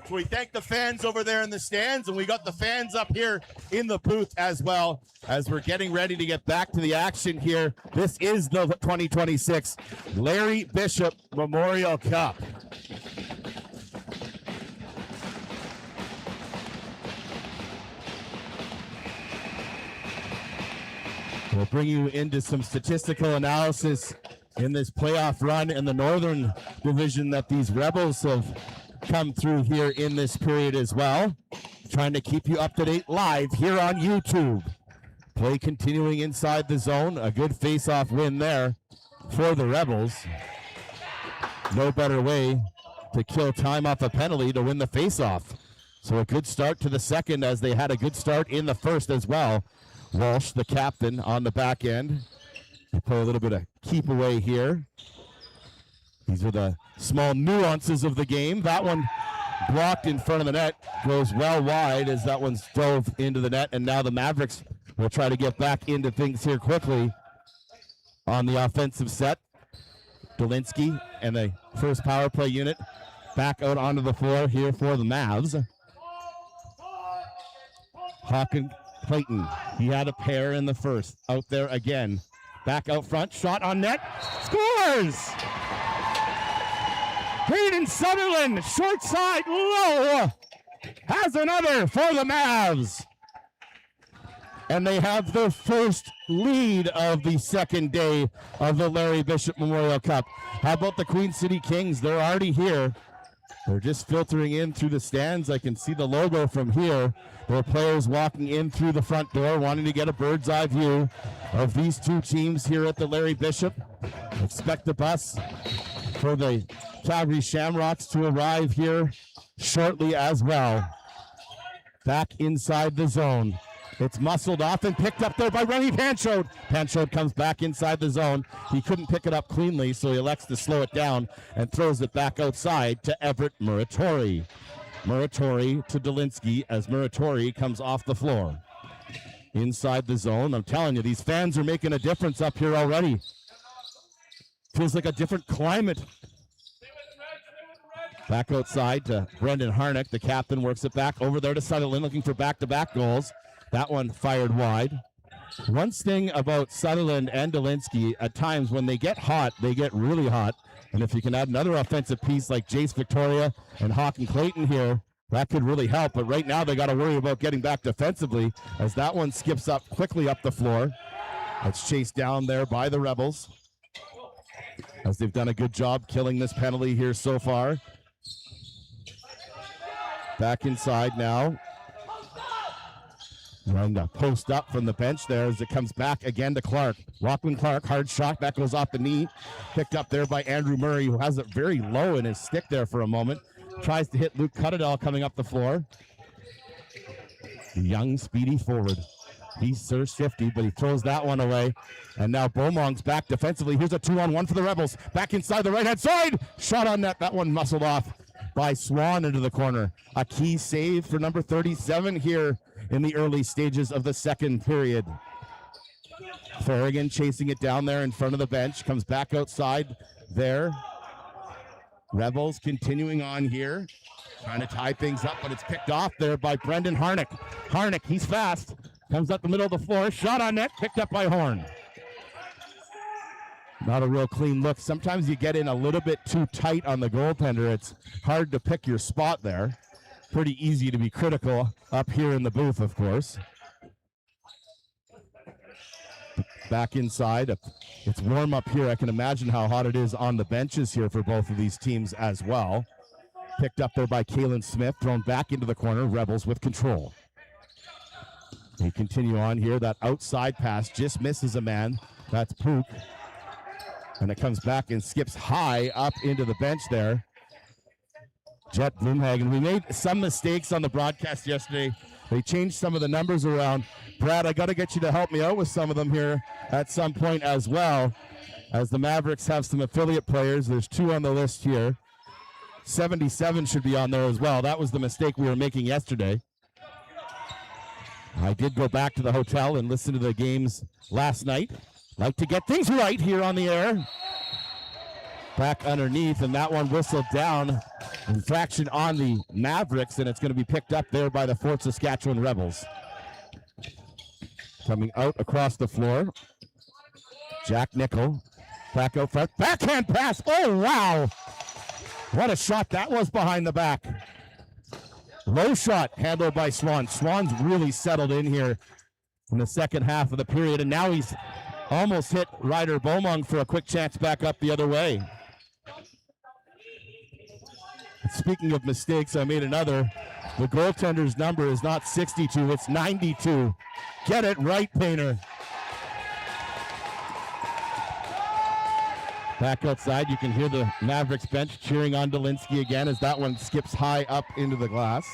So we thank the fans over there in the stands, and we got the fans up here in the booth as well as we're getting ready to get back to the action here. This is the 2026 Larry Bishop Memorial Cup. We'll bring you into some statistical analysis in this playoff run in the Northern Division that these Rebels have come through here in this period as well. Trying to keep you up to date live here on YouTube. Play continuing inside the zone. A good face-off win there for the Rebels. No better way to kill time off a penalty to win the face-off. So a good start to the second as they had a good start in the first as well. Walsh, the captain, on the back end. They play a little bit of keep away here. These are the small nuances of the game. That one blocked in front of the net, goes well wide as that one's dove into the net, and now the Mavericks will try to get back into things here quickly on the offensive set. Dolinsky and the first power play unit back out onto the floor here for the Mavs. Hawken Clayton, he had a pair in the first. Out there again. Back out front, shot on net, scores! Hayden Sutherland, short side, low, has another for the Mavs. And they have their first lead of the second day of the Larry Bishop Memorial Cup. How about the Queen City Kings? They're already here. They're just filtering in through the stands. I can see the logo from here. There are players walking in through the front door wanting to get a bird's eye view of these two teams here at the Larry Bishop. Expect the bus for the Calgary Shamrocks to arrive here shortly as well. Back inside the zone. It's muscled off and picked up there by Remy Panchode. Panchode comes back inside the zone. He couldn't pick it up cleanly, so he elects to slow it down and throws it back outside to Everett Muratori. Muratori to Dolinsky as Muratori comes off the floor. Inside the zone, I'm telling you, these fans are making a difference up here already. Feels like a different climate. Back outside to Brendan Harnick. The captain works it back over there to Sutherland, looking for back-to-back goals. That one fired wide. One thing about Sutherland and Dolinsky, at times when they get hot, they get really hot. And if you can add another offensive piece like Jace Victoria and Hawken Clayton here, that could really help. But right now they got to worry about getting back defensively as that one skips up quickly up the floor. It's chased down there by the Rebels as they've done a good job killing this penalty here so far. Back inside now. Trying to post up from the bench there as it comes back again to Clark. Lachlan Clark, hard shot, that goes off the knee. Picked up there by Andrew Murray, who has it very low in his stick there for a moment. Tries to hit Luke Cuttadell coming up the floor. Young, speedy forward. He's Sir Shifty, but he throws that one away. And now Beaumont's back defensively. Here's a 2-on-1 for the Rebels. Back inside the right-hand side. Shot on net. That one muscled off by Swan into the corner. A key save for number 37 here in the early stages of the second period. Farragon chasing it down there in front of the bench. Comes back outside there. Rebels continuing on here. Trying to tie things up, but it's picked off there by Brendan Harnick. Harnick, he's fast. Comes up the middle of the floor. Shot on net. Picked up by Horn. Not a real clean look. Sometimes you get in a little bit too tight on the goaltender. It's hard to pick your spot there. Pretty easy to be critical up here in the booth, of course. Back inside. It's warm up here. I can imagine how hot it is on the benches here for both of these teams as well. Picked up there by Kalen Smith, thrown back into the corner. Rebels with control. They continue on here. That outside pass just misses a man. That's Pook. And it comes back and skips high up into the bench there. Jet Bloomhagen. We made some mistakes on the broadcast yesterday. They changed some of the numbers around. Brad, I got to get you to help me out with some of them here at some point as well, as the Mavericks have some affiliate players. There's 2 on the list here. 77 should be on there as well. That was the mistake we were making yesterday. I did go back to the hotel and listen to the games last night. Like to get things right here on the air. Back underneath, and that one whistled down. Infraction on the Mavericks, and it's going to be picked up there by the Fort Saskatchewan Rebels. Coming out across the floor. Jack Nickel. Back out front. Backhand pass. Oh, wow. What a shot that was behind the back. Low shot handled by Swan. Swan's really settled in here in the second half of the period, and now he's almost hit Ryder Beaumont for a quick chance back up the other way. Speaking of mistakes, I made another. The goaltender's number is not 62, it's 92. Get it right, Painter. Back outside, you can hear the Mavericks bench cheering on Dolinsky again as that one skips high up into the glass.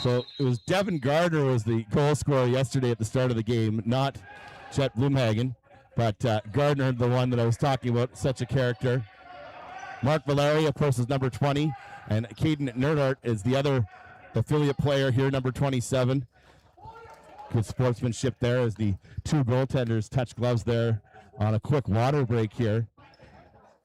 So it was Devin Gardner was the goal scorer yesterday at the start of the game, not Chet Bloomhagen, but Gardner, the one that I was talking about, such a character. Mark Valeri, of course, is number 20, and Caden Nerdart is the other affiliate player here, number 27. Good sportsmanship there as the 2 goaltenders touch gloves there on a quick water break here.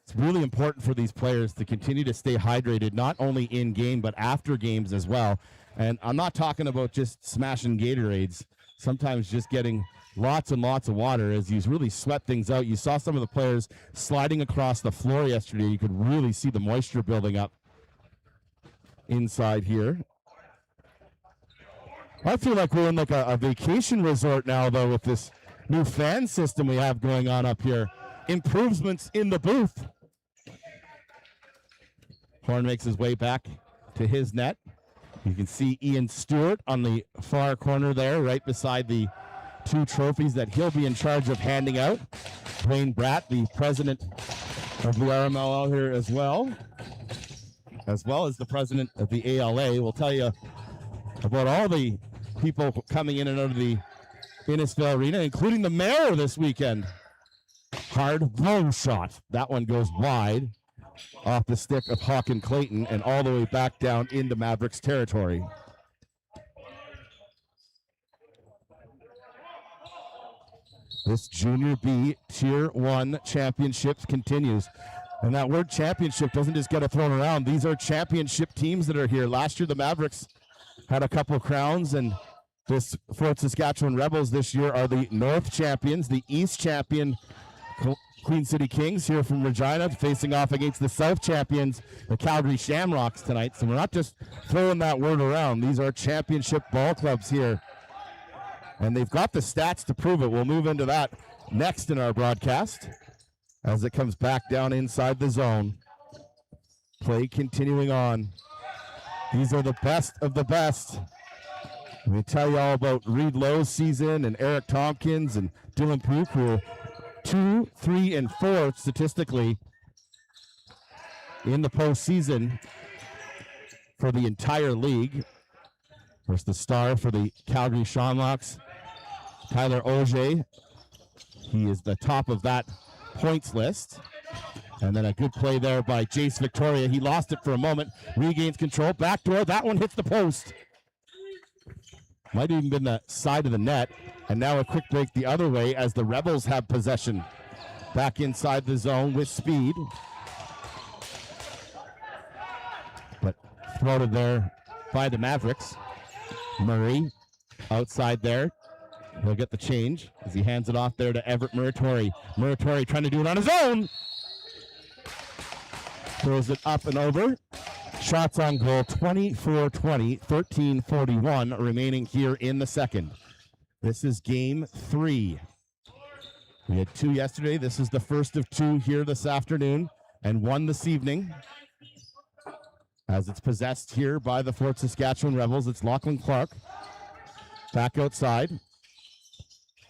It's really important for these players to continue to stay hydrated, not only in game, but after games as well. And I'm not talking about just smashing Gatorades, sometimes just getting lots and lots of water as you really sweat things out. You saw some of the players sliding across the floor yesterday. You could really see the moisture building up inside here. I feel like we're in like a vacation resort now, though, with this new fan system we have going on up here. Improvements in the booth. Horn makes his way back to his net. You can see Ian Stewart on the far corner there, right beside the 2 trophies that he'll be in charge of handing out. Wayne Bratt, the president of the RMLL here as well as the president of the ALA, will tell you about all the people coming in and out of the Innisfil Arena, including the mayor this weekend. Hard blow shot. That one goes wide off the stick of Hawken Clayton and all the way back down into Mavericks territory. This Junior B Tier 1 Championships continues. And that word championship doesn't just get thrown around. These are championship teams that are here. Last year, the Mavericks had a couple of crowns, and this Fort Saskatchewan Rebels this year are the North champions, the East champion Queen City Kings here from Regina, facing off against the South champions, the Calgary Shamrocks tonight. So we're not just throwing that word around. These are championship ball clubs here. And they've got the stats to prove it. We'll move into that next in our broadcast as it comes back down inside the zone. Play continuing on. These are the best of the best. Let me tell you all about Reed Lowe's season and Eric Tompkins and Dylan Pook, who are 2, 3, and 4 statistically in the postseason for the entire league. There's the star for the Calgary Shamrocks, Tyler Auger. He is the top of that points list. And then a good play there by Jace Victoria. He lost it for a moment, regains control, backdoor. That one hits the post. Might have even been the side of the net. And now a quick break the other way as the Rebels have possession. Back inside the zone with speed. But thrown there by the Mavericks. Murray outside there. He'll get the change as he hands it off there to Everett Muratori. Muratori trying to do it on his own. Throws it up and over. Shots on goal, 24-20, 13-41 remaining here in the second. This is game 3. We had 2 yesterday. This is the first of 2 here this afternoon. and won this evening. As it's possessed here by the Fort Saskatchewan Rebels, it's Lachlan Clark. Back outside.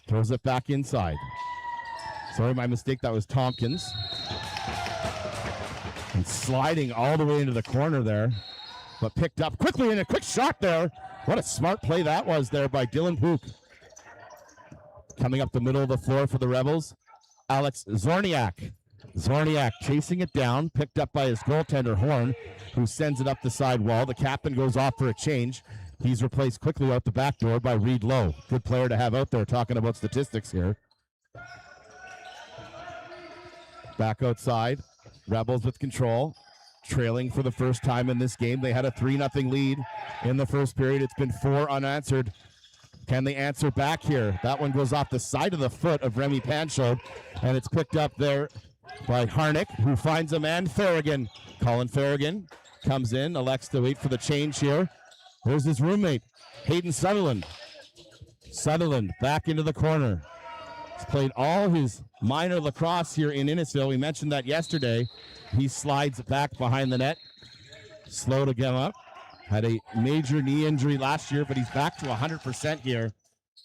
Throws it back inside. Sorry, my mistake. That was Tompkins. And sliding all the way into the corner there, but picked up quickly in a quick shot there. What a smart play that was there by Dylan Pook. Coming up the middle of the floor for the Rebels, Alex Zorniak. Zorniak chasing it down, picked up by his goaltender Horn, who sends it up the side wall. The captain goes off for a change. He's replaced quickly out the back door by Reed Lowe. Good player to have out there, talking about statistics here. Back outside, Rebels with control, trailing for the first time in this game. They had a 3-0 lead in the first period. It's been 4 unanswered. Can they answer back here? That one goes off the side of the foot of Remy Panchaud, and it's picked up there by Harnick, who finds a man, Farragon. Colin Farragon comes in, elects to wait for the change here. There's his roommate, Hayden Sutherland. Sutherland back into the corner. He's played all his minor lacrosse here in Innisfil. We mentioned that yesterday. He slides back behind the net. Slow to get up. Had a major knee injury last year, but he's back to 100% here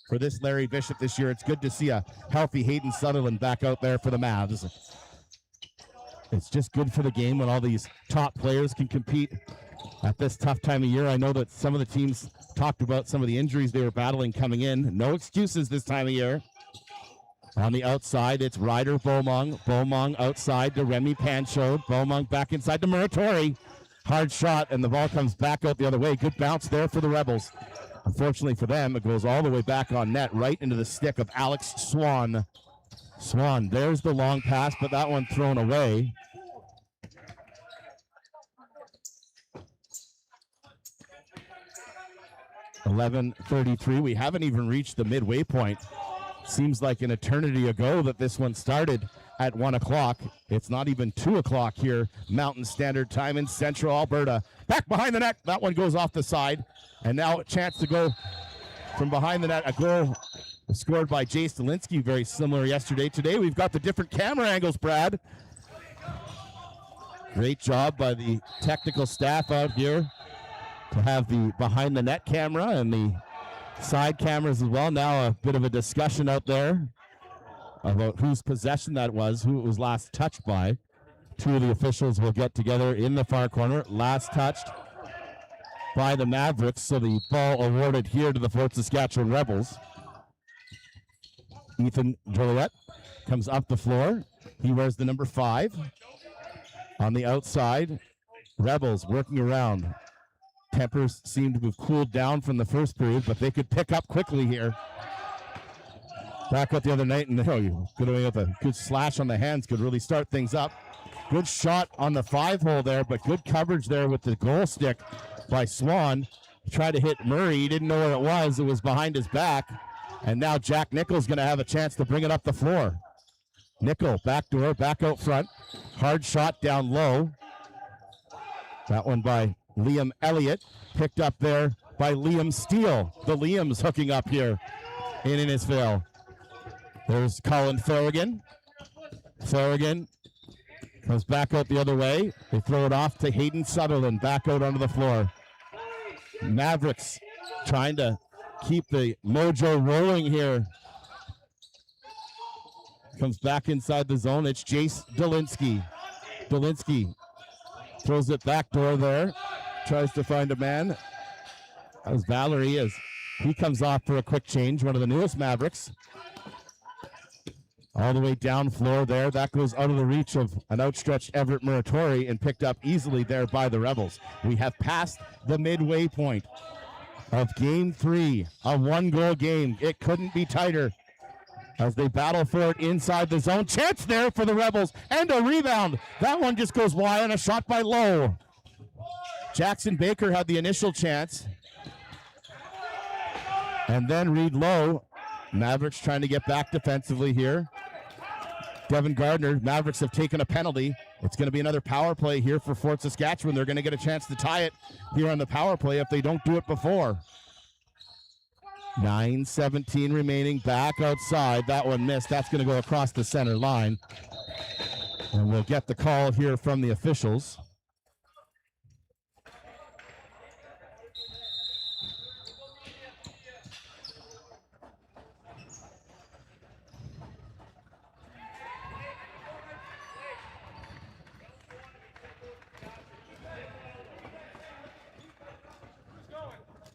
for this Larry Bishop this year. It's good to see a healthy Hayden Sutherland back out there for the Mavs. It's just good for the game when all these top players can compete at this tough time of year. I know that some of the teams talked about some of the injuries they were battling coming in. No excuses this time of year. On the outside, it's Ryder Beaumont. Beaumont outside to Remy Panchaud. Beaumont back inside to Muratori. Hard shot, and the ball comes back out the other way. Good bounce there for the Rebels. Unfortunately for them, it goes all the way back on net, right into the stick of Alex Swan. Swan, there's the long pass, but that one thrown away. .11:33. We haven't even reached the midway point. Seems like an eternity ago that this one started at 1 o'clock. It's not even 2 o'clock here, Mountain Standard Time in Central Alberta. Back behind the net. That one goes off the side. And now a chance to go from behind the net. A goal scored by Jay Stalinsky, very similar yesterday. Today we've got the different camera angles, Brad. Great job by the technical staff out here to have the behind the net camera and the side cameras as well. Now a bit of a discussion out there about whose possession that was, who it was last touched by. Two of the officials will get together in the far corner. Last touched by the Mavericks, so the ball awarded here to the Fort Saskatchewan Rebels. Ethan Joliet comes up the floor. He wears the number 5. On the outside, Rebels working around. Tempers seem to have cooled down from the first period, but they could pick up quickly here. Back up the other night, and good with a good slash on the hands could really start things up. Good shot on the 5-hole there, but good coverage there with the goal stick by Swan. He tried to hit Murray. He didn't know where it was. It was behind his back. And now Jack Nickel's going to have a chance to bring it up the floor. Nickel, back door, back out front. Hard shot down low. That one by Liam Elliott. Picked up there by Liam Steele. The Liams hooking up here in Innisfil. There's Colin Farragon. Farragon comes back out the other way. They throw it off to Hayden Sutherland. Back out onto the floor. Mavericks trying to keep the mojo rolling here. Comes back inside the zone. It's Jace Dolinsky. Dolinsky throws it back door there. Tries to find a man. That was Valerie as he comes off for a quick change. One of the newest Mavericks. All the way down floor there. That goes out of the reach of an outstretched Everett Muratori and picked up easily there by the Rebels. We have passed the midway point of Game 3, a 1-goal game. It couldn't be tighter as they battle for it inside the zone. Chance there for the Rebels and a rebound. That one just goes wide and a shot by Lowe. Jackson Baker had the initial chance. And then Reed Lowe. Mavericks trying to get back defensively here. Devin Gardner, Mavericks have taken a penalty. It's going to be another power play here for Fort Saskatchewan. They're going to get a chance to tie it here on the power play if they don't do it before. 9:17 remaining, back outside. That one missed. That's going to go across the center line. And we'll get the call here from the officials.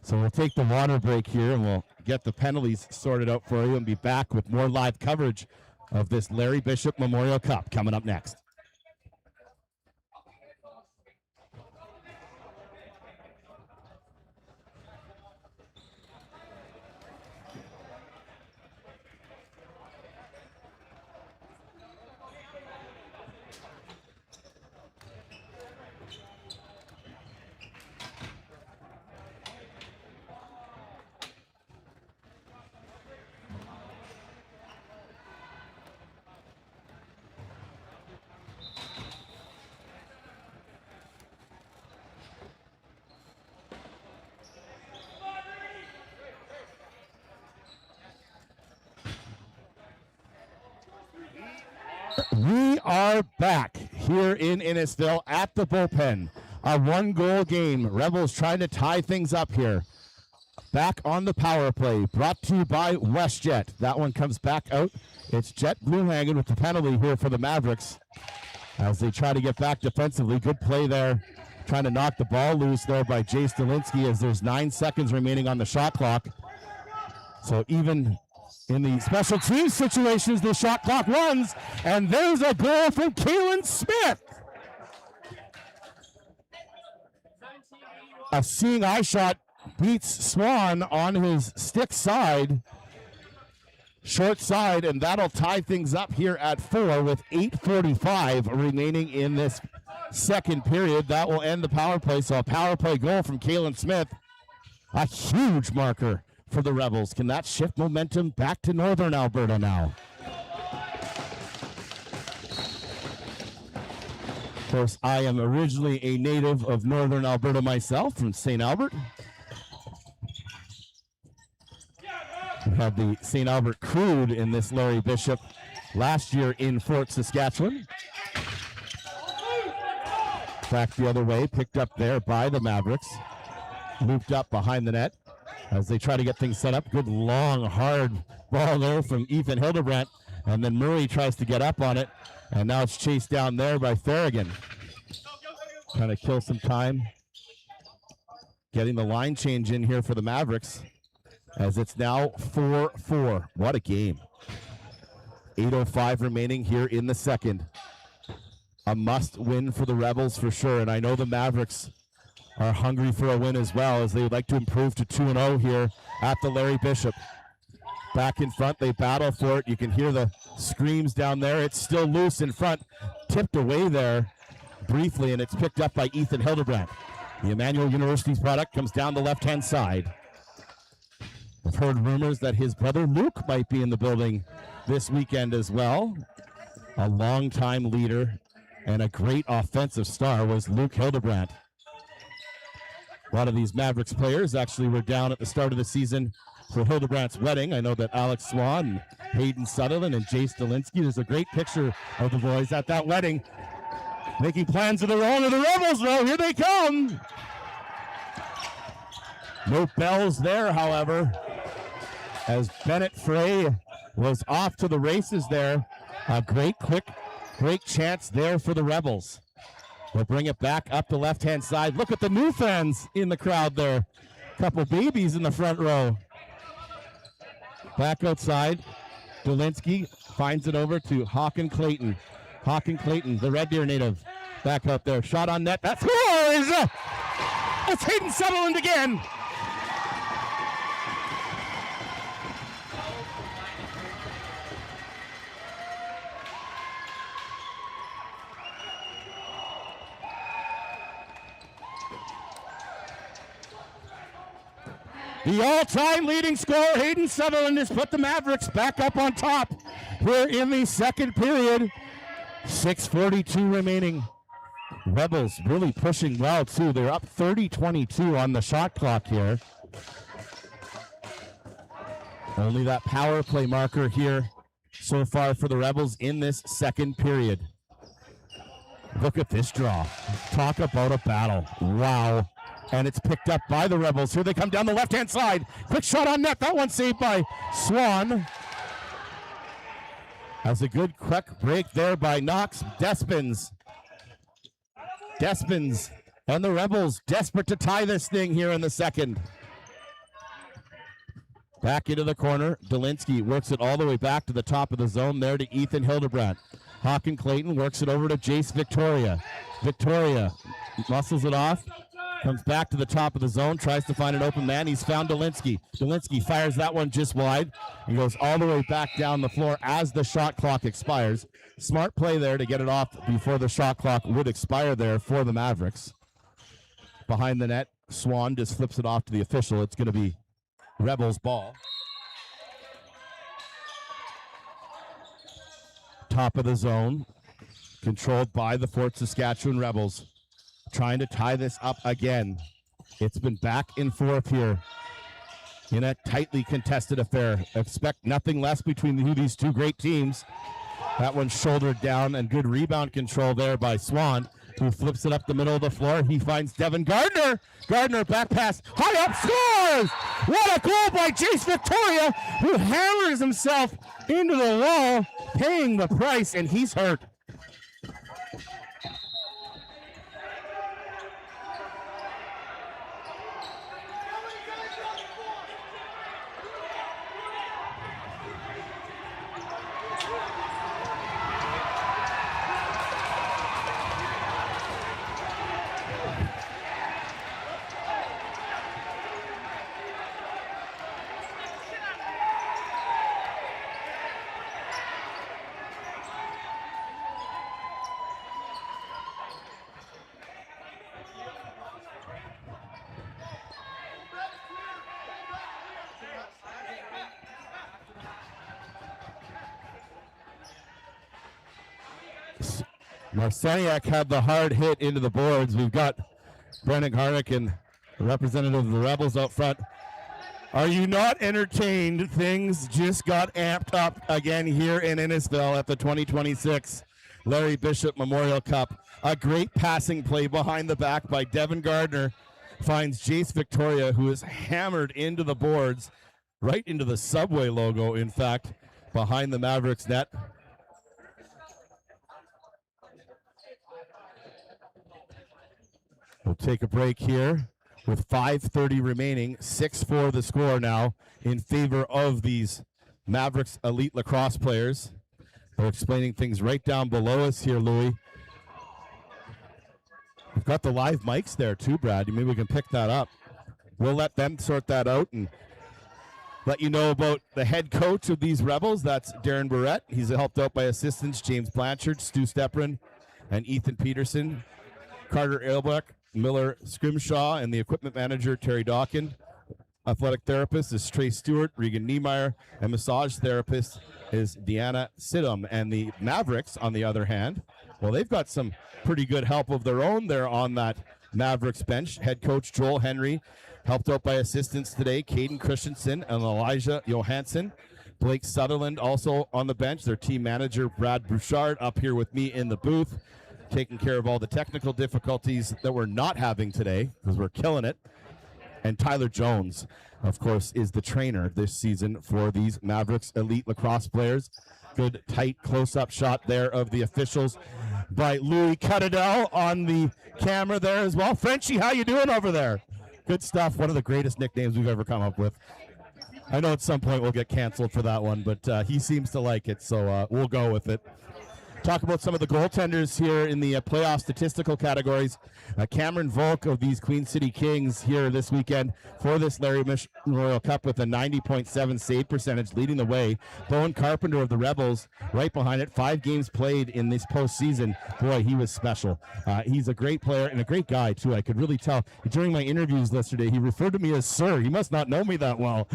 So we'll take the water break here and we'll get the penalties sorted out for you and be back with more live coverage of this Larry Bishop Memorial Cup coming up next. We are back here in Innisfil at the bullpen. A one-goal game. Rebels trying to tie things up here. Back on the power play, brought to you by WestJet. That one comes back out. It's Jet Bluehagen with the penalty here for the Mavericks as they try to get back defensively. Good play there, trying to knock the ball loose there by Jay Stalinsky as there's 9 seconds remaining on the shot clock. So even in the special teams situations, the shot clock runs, and there's a goal from Kalen Smith. A seeing eye shot beats Swan on his stick side, short side, and that'll tie things up here at 4 with 8:45 remaining in this second period. That will end the power play. So a power play goal from Kalen Smith, a huge marker for the Rebels. Can that shift momentum back to Northern Alberta now? Of course, I am originally a native of Northern Alberta myself, from St. Albert. We had the St. Albert Crude in this Larry Bishop last year in Fort Saskatchewan. Back the other way, picked up there by the Mavericks. Looped up behind the net as they try to get things set up. Good long, hard ball there from Ethan Hildebrandt. And then Murray tries to get up on it. And now it's chased down there by Farragon. Trying to kill some time. Getting the line change in here for the Mavericks, as it's now 4-4. What a game. 8:05 remaining here in the second. A must win for the Rebels for sure. And I know the Mavericks are hungry for a win as well, as they would like to improve to 2-0 here at the Larry Bishop. Back in front, they battle for it. You can hear the screams down there. It's still loose in front. Tipped away there briefly, and it's picked up by Ethan Hildebrandt. The Emmanuel University's product comes down the left-hand side. I've heard rumors that his brother Luke might be in the building this weekend as well. A longtime leader and a great offensive star was Luke Hildebrandt. A lot of these Mavericks players actually were down at the start of the season for Hildebrandt's wedding. I know that Alex Swan, Hayden Sutherland, and Jay Stalinsky, there's a great picture of the boys at that wedding making plans of their own. Of the Rebels, though, here they come. No bells there, however, as Bennett Frey was off to the races there. A great chance there for the Rebels. We'll bring it back up the left-hand side. Look at the new fans in the crowd there. Couple babies in the front row. Back outside, Dolinsky finds it over to Hawken Clayton. Hawken Clayton, the Red Deer native, back up there. Shot on net. That scores! It's Hayden Sutherland again. The all-time leading scorer, Hayden Sutherland, has put the Mavericks back up on top here in the second period. 6:42 remaining. Rebels really pushing well, too. They're up 30-22 on the shot clock here. Only that power play marker here so far for the Rebels in this second period. Look at this draw. Talk about a battle. Wow. And it's picked up by the Rebels. Here they come down the left-hand side. Quick shot on net. That one saved by Swan. That's a good quick break there by Knox. Despins and the Rebels desperate to tie this thing here in the second. Back into the corner. Delinsky works it all the way back to the top of the zone there to Ethan Hildebrandt. Hawken Clayton works it over to Jace Victoria. Victoria muscles it off. Comes back to the top of the zone, tries to find an open man. He's found Delinsky. Delinsky fires that one just wide and goes all the way back down the floor as the shot clock expires. Smart play there to get it off before the shot clock would expire there for the Mavericks. Behind the net, Swan just flips it off to the official. It's going to be Rebels ball. Top of the zone, controlled by the Fort Saskatchewan Rebels. Trying to tie this up again. It's been back and forth here in a tightly contested affair. Expect nothing less between these two great teams. That one's shouldered down and good rebound control there by Swan, who flips it up the middle of the floor. He finds Devin Gardner. Gardner back pass, high up, scores! What a goal by Jace Victoria, who hammers himself into the wall, paying the price, and he's hurt. Marciniak had the hard hit into the boards. We've got Brennan Harnick and the representative of the Rebels out front. Are you not entertained? Things just got amped up again here in Innisfil at the 2026 Larry Bishop Memorial Cup. A great passing play behind the back by Devin Gardner finds Jace Victoria, who is hammered into the boards, right into the Subway logo, in fact, behind the Mavericks net. We'll take a break here with 5:30 remaining. 6-4 the score now in favor of these Mavericks elite lacrosse players. They're explaining things right down below us here, Louis. We've got the live mics there too, Brad. Maybe we can pick that up. We'll let them sort that out and let you know about the head coach of these Rebels. That's Darren Barrett. He's helped out by assistants James Blanchard, Stu Steprin, and Ethan Peterson. Carter Ailbeck, Miller Scrimshaw, and the equipment manager, Terry Dawkin. Athletic therapist is Trey Stewart, Regan Niemeyer, and massage therapist is Deanna Sidham. And the Mavericks, on the other hand, well, they've got some pretty good help of their own there on that Mavericks bench. Head coach Joel Henry, helped out by assistants today, Caden Christensen and Elijah Johansson. Blake Sutherland also on the bench. Their team manager, Brad Bouchard, up here with me in the booth, taking care of all the technical difficulties that we're not having today because we're killing it. And Tyler Jones, of course, is the trainer this season for these Mavericks elite lacrosse players. Good, tight, close-up shot there of the officials by Louis Cuttadell on the camera there as well. Frenchie, how you doing over there? Good stuff. One of the greatest nicknames we've ever come up with. I know at some point we'll get canceled for that one, but he seems to like it, so we'll go with it. Talk about some of the goaltenders here in the playoff statistical categories. Cameron Volk of these Queen City Kings here this weekend for this Larry Memorial Cup with a 90.7 save percentage, leading the way. Bowen Carpenter of the Rebels right behind it. 5 games played in this postseason. Boy, he was special. He's a great player and a great guy, too. I could really tell. During my interviews yesterday, he referred to me as sir. He must not know me that well.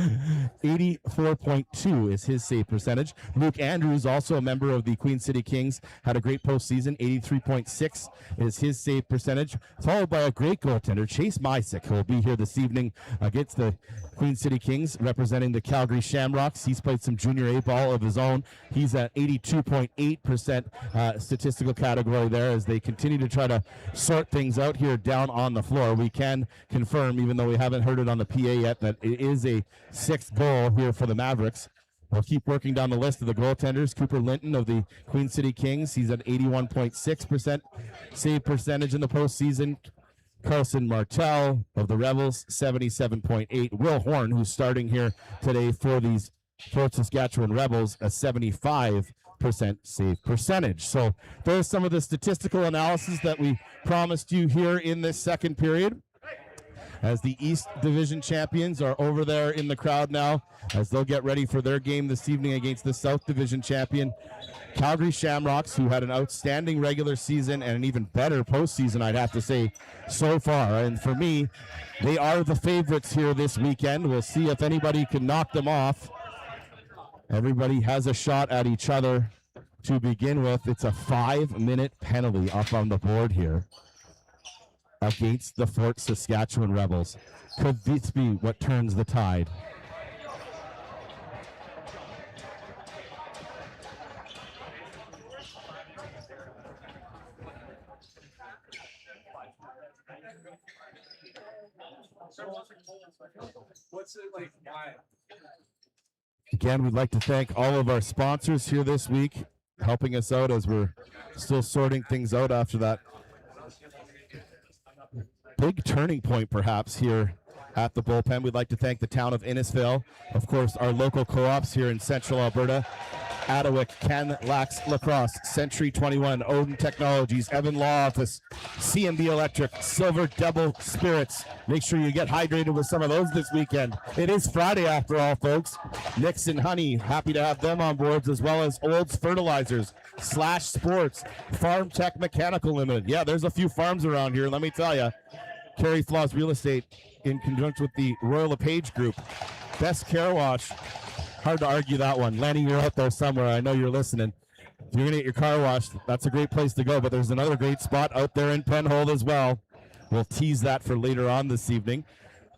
84.2 is his save percentage. Luke Andrews, also a member of the Queen City Kings, Sask had a great postseason. 83.6 is his save percentage, followed by a great goaltender, Chase Mysick, who will be here this evening against the Queen City Kings, representing the Calgary Shamrocks. He's played some junior A ball of his own. He's at 82.8% statistical category there as they continue to try to sort things out here down on the floor. We can confirm, even though we haven't heard it on the PA yet, that it is a 6th goal here for the Mavericks. We'll keep working down the list of the goaltenders. Cooper Linton of the Queen City Kings, he's at 81.6% save percentage in the postseason. Carson Martel of the Rebels, 77.8. Will Horn, who's starting here today for these Fort Saskatchewan Rebels, a 75% save percentage. So there's some of the statistical analysis that we promised you here in this second period, as the East Division champions are over there in the crowd now as they'll get ready for their game this evening against the South Division champion Calgary Shamrocks, who had an outstanding regular season and an even better postseason, I'd have to say, so far. And for me, they are the favorites here this weekend. We'll see if anybody can knock them off. Everybody has a shot at each other to begin with. It's a 5-minute penalty up on the board here against the Fort Saskatchewan Rebels. Could this be what turns the tide? What's it like? Why? Again, we'd like to thank all of our sponsors here this week, helping us out as we're still sorting things out after that big turning point perhaps here at the bullpen. We'd like to thank the town of Innisfail, of course, our local co-ops here in central Alberta, Atterwick, Ken Lax Lacrosse, Century 21, Odin Technologies, Evan Law Office, CMB Electric, Silver Double Spirits. Make sure you get hydrated with some of those this weekend. It is Friday after all, folks. Nixon Honey, happy to have them on board, as well as Olds Fertilizers, Slash Sports, Farm Tech Mechanical Limited. Yeah, there's a few farms around here, let me tell you. Carrie Flaws Real Estate in conjunction with the Royal LePage Group. Best Care Wash. Hard to argue that one. Lanny, you're out there somewhere. I know you're listening. If you're going to get your car washed, that's a great place to go. But there's another great spot out there in Penhold as well. We'll tease that for later on this evening.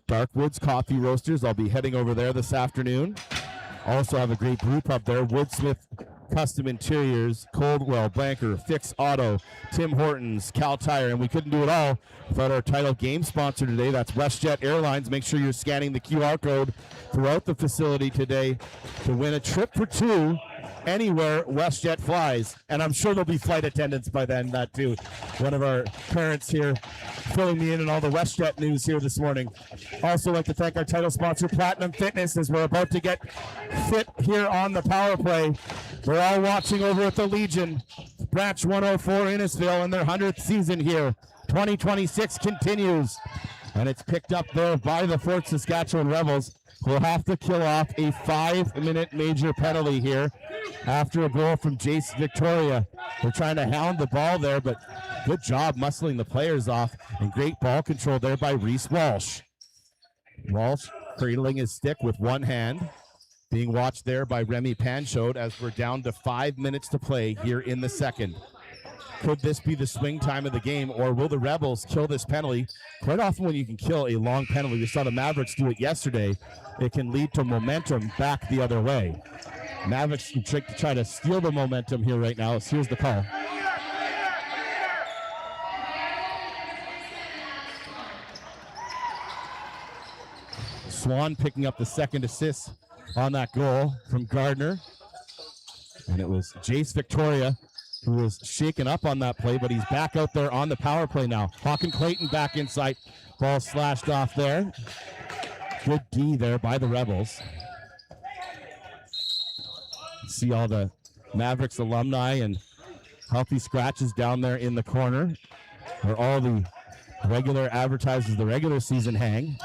Darkwoods Coffee Roasters. I'll be heading over there this afternoon. Also have a great brew pub there. Woodsmith Custom Interiors, Coldwell, Blanker, Fix Auto, Tim Hortons, Cal Tire, and we couldn't do it all without our title game sponsor today. That's WestJet Airlines. Make sure you're scanning the QR code throughout the facility today to win a trip for 2 anywhere WestJet flies. And I'm sure there'll be flight attendants by then, that too. One of our parents here filling me in on all the WestJet news here this morning. Also like to thank our title sponsor, Platinum Fitness, as we're about to get fit here on the power play. We're all watching over at the Legion, Branch 104 Innisfail in their 100th season here. 2026 continues, and it's picked up there by the Fort Saskatchewan Rebels. We'll have to kill off a 5-minute major penalty here after a goal from Jace Victoria. We're trying to hound the ball there, but good job muscling the players off, and great ball control there by Reese Walsh. Walsh cradling his stick with one hand, being watched there by Remy Panchot as we're down to 5 minutes to play here in the second. Could this be the swing time of the game, or will the Rebels kill this penalty? Quite often when you can kill a long penalty, we saw the Mavericks do it yesterday, it can lead to momentum back the other way. Mavericks can try to steal the momentum here right now. So here's the call. Swan picking up the second assist on that goal from Gardner. And it was Jace Victoria who was shaken up on that play, but he's back out there on the power play now. Hawken Clayton back inside. Ball slashed off there. Good D there by the Rebels. See all the Mavericks alumni and healthy scratches down there in the corner where all the regular advertisers, the regular season hang.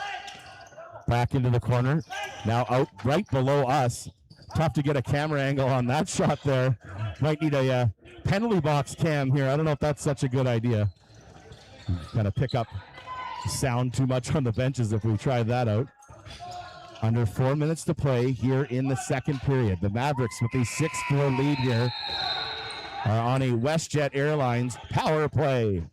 Back into the corner. Now out right below us. Tough to get a camera angle on that shot there. Might need a penalty box cam here. I don't know if that's such a good idea. Kind of pick up sound too much on the benches if we try that out. Under 4 minutes to play here in the second period. The Mavericks with a 6-4 lead here. are on a WestJet Airlines power play.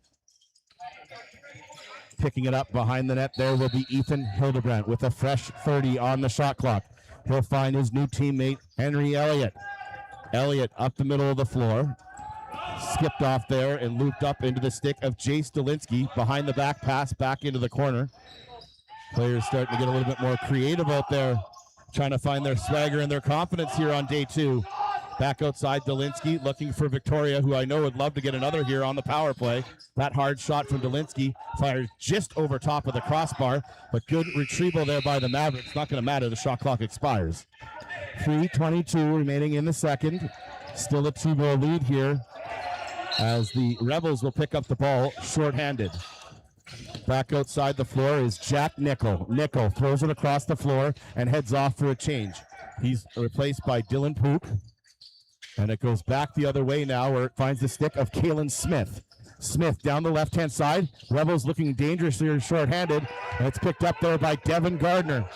Picking it up behind the net there will be Ethan Hildebrandt with a fresh 30 on the shot clock. He'll find his new teammate, Henry Elliott. Elliott up the middle of the floor. Skipped off there and looped up into the stick of Jace Dolinsky. Behind the back pass back into the corner. Players starting to get a little bit more creative out there, trying to find their swagger and their confidence here on day two. Back outside Dolinsky, looking for Victoria, who I know would love to get another here on the power play. That hard shot from Dolinsky fired just over top of the crossbar, but good retrieval there by the Mavericks. Not going to matter, the shot clock expires. 3:22 remaining in the second. Still a 2-goal lead here as the Rebels will pick up the ball shorthanded. Back outside the floor is Jack Nickel. Nickel throws it across the floor and heads off for a change. He's replaced by Dylan Pook. And it goes back the other way now where it finds the stick of Kalen Smith. Smith down the left-hand side. Rebels looking dangerous here short-handed. And it's picked up there by Devin Gardner.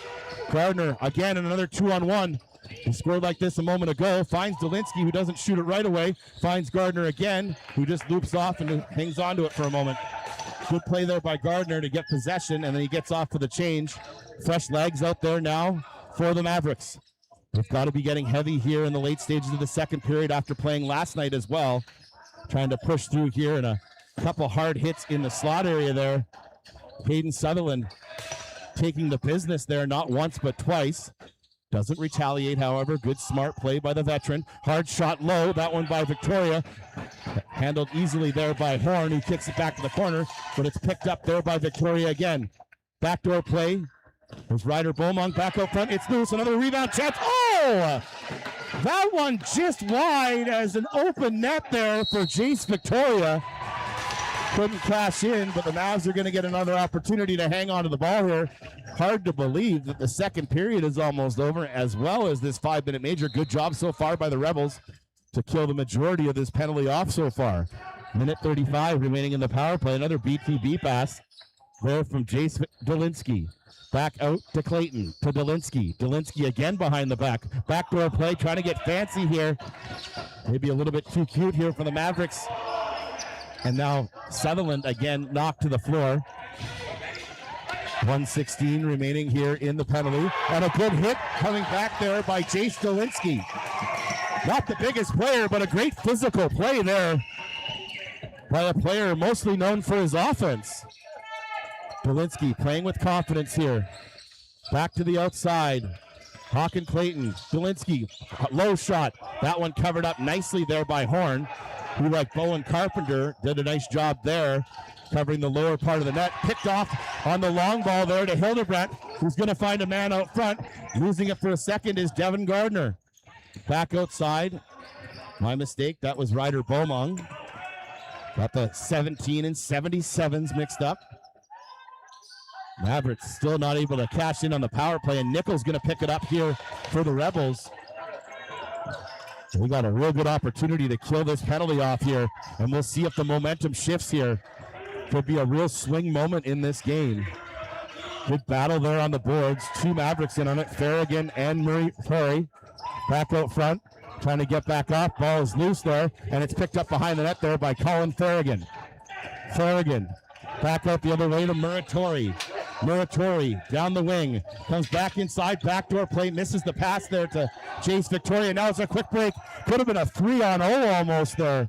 Gardner again in another 2-on-1. He scored like this a moment ago. Finds Dolinsky, who doesn't shoot it right away. Finds Gardner again, who just loops off and hangs on to it for a moment. Good play there by Gardner to get possession, and then he gets off for the change. Fresh legs out there now for the Mavericks. They've got to be getting heavy here in the late stages of the second period after playing last night as well. Trying to push through here, and a couple hard hits in the slot area there. Hayden Sutherland taking the business there, not once but twice. Doesn't retaliate, however. Good smart play by the veteran. Hard shot low, that one by Victoria. Handled easily there by Horn, who kicks it back to the corner, but it's picked up there by Victoria again. Backdoor play. There's Ryder Beaumont back out front. It's loose. Another rebound chance. Oh! That one just wide as an open net there for Jace Victoria. Couldn't cash in, but the Mavs are going to get another opportunity to hang on to the ball here. Hard to believe that the second period is almost over, as well as this 5-minute major. Good job so far by the Rebels to kill the majority of this penalty off so far. Minute 35 remaining in the power play. Another BTB pass there from Jace Dolinsky. Back out to Clayton, to Dolinsky. Dolinsky again behind the back. Backdoor play, trying to get fancy here. Maybe a little bit too cute here for the Mavericks. And now Sutherland again knocked to the floor. 1:16 remaining here in the penalty. And a good hit coming back there by Jace Dolinsky. Not the biggest player, but a great physical play there by a player mostly known for his offense. Dolinsky playing with confidence here. Back to the outside. Hawk and Clayton. Dolinsky, low shot. That one covered up nicely there by Horn, who, like Bowen Carpenter, did a nice job there, covering the lower part of the net. Picked off on the long ball there to Hildebrandt, who's going to find a man out front. Losing it for a second is Devin Gardner. Back outside. My mistake. That was Ryder Beaumont. Got the 17 and 77s mixed up. Mavericks still not able to cash in on the power play, and Nickel's going to pick it up here for the Rebels. We got a real good opportunity to kill this penalty off here, and we'll see if the momentum shifts here. Could be a real swing moment in this game. Good battle there on the boards. Two Mavericks in on it, Farragon and Murray Torrey. Back out front, trying to get back off. Ball is loose there, and it's picked up behind the net there by Colin Farragon. Farragon back out the other way to Muratori. Muratori down the wing, comes back inside, backdoor play, misses the pass there to Jace Victoria. Now it's a quick break. Could have been a 3-on-0 almost there.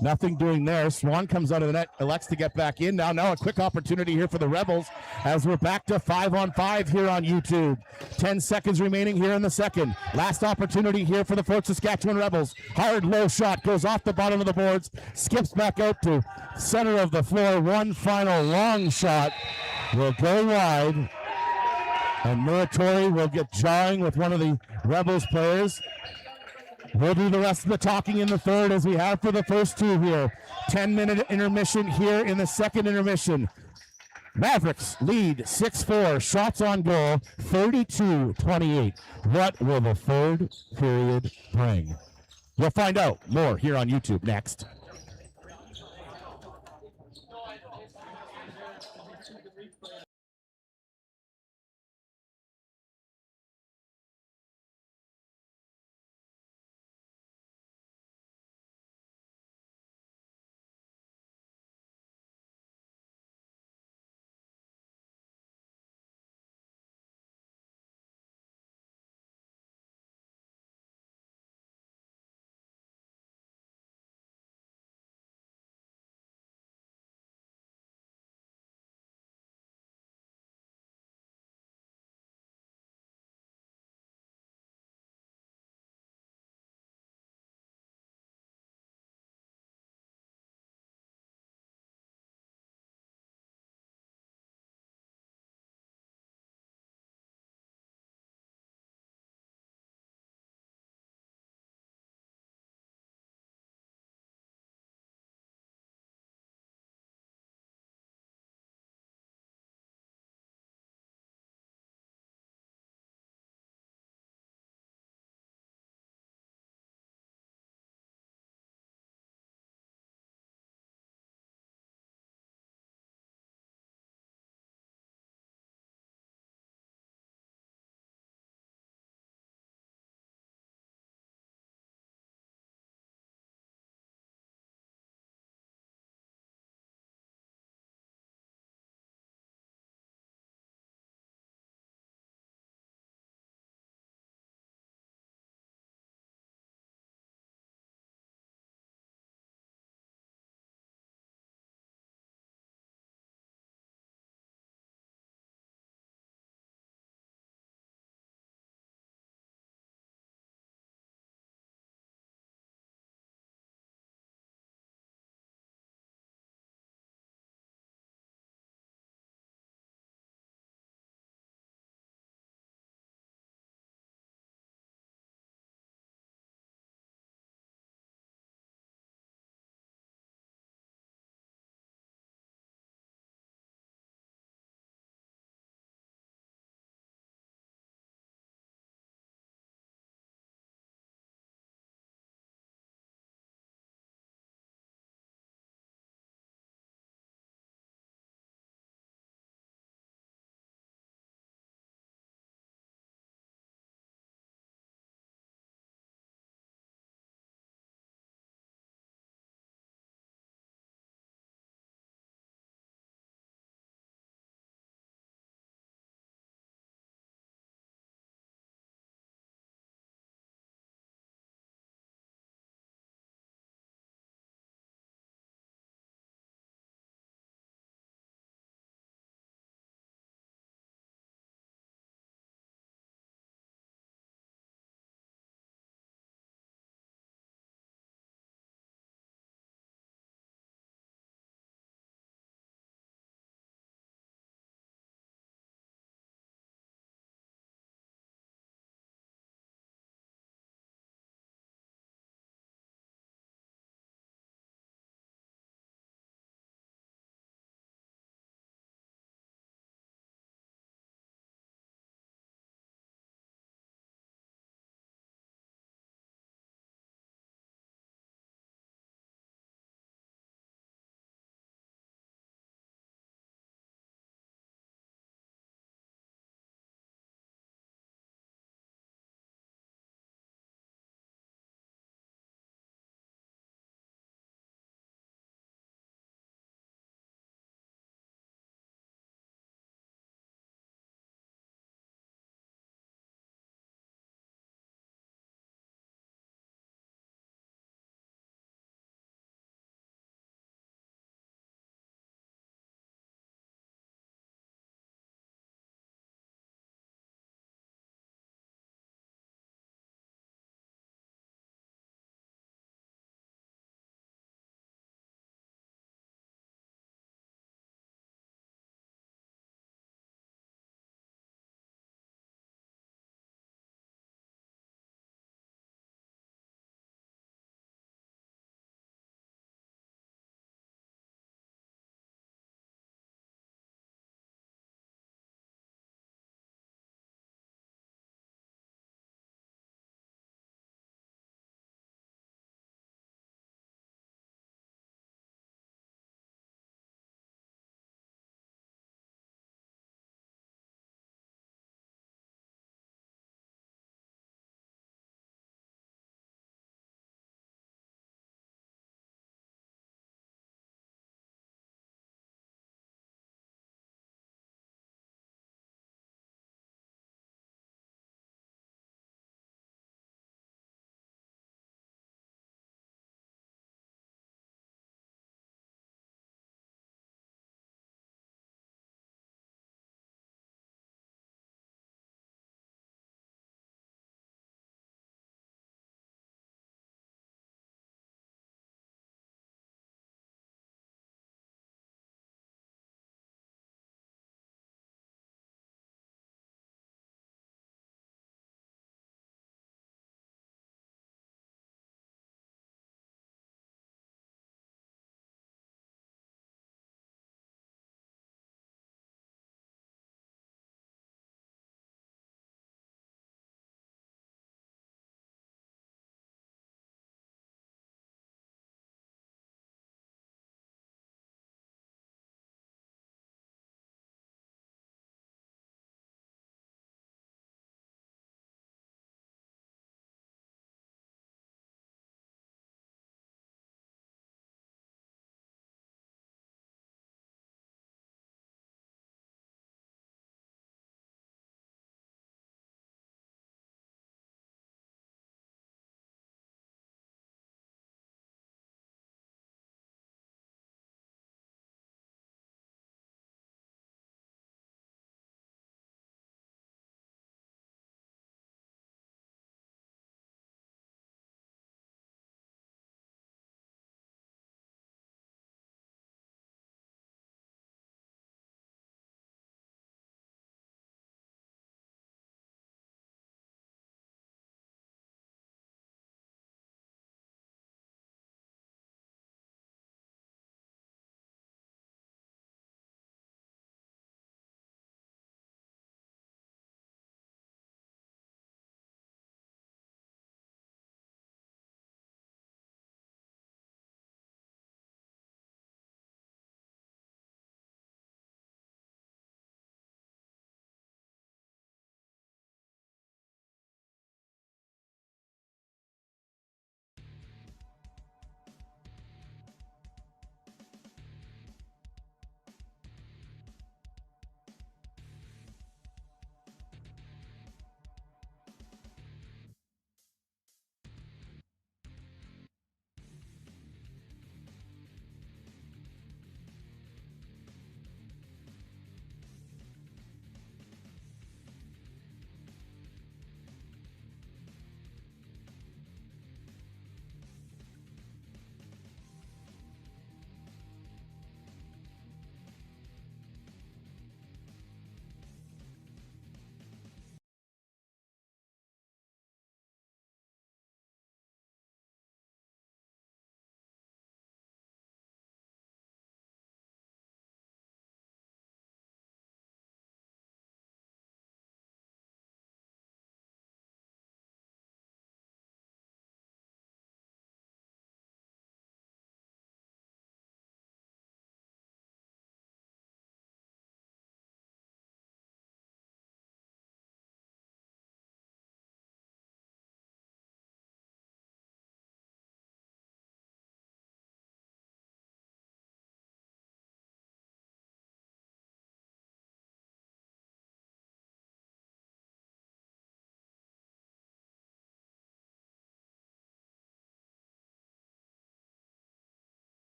Nothing doing there. Swan comes out of the net, elects to get back in. Now a quick opportunity here for the Rebels as we're back to 5-on-5 here on YouTube. 10 seconds remaining here in the second. Last opportunity here for the Fort Saskatchewan Rebels. Hard low shot goes off the bottom of the boards, skips back out to center of the floor. One final long shot will go wide, and Muratori will get jawing with one of the Rebels players. We'll do the rest of the talking in the third as we have for the first two here. 10-minute intermission here in the second intermission. Mavericks lead 6-4, shots on goal, 32-28. What will the third period bring? We'll find out more here on YouTube next.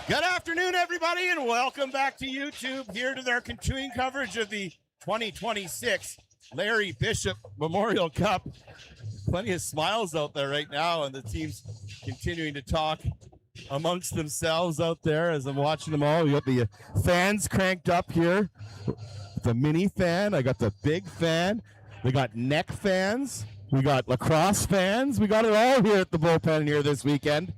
Good afternoon, everybody, and welcome back to YouTube here to their continuing coverage of the 2026 Larry Bishop Memorial Cup. Plenty of smiles out there right now, and the team's continuing to talk amongst themselves out there as I'm watching them all. We got the fans cranked up here. The mini fan, I got the big fan. We got neck fans. We got lacrosse fans. We got it all here at the bullpen here this weekend.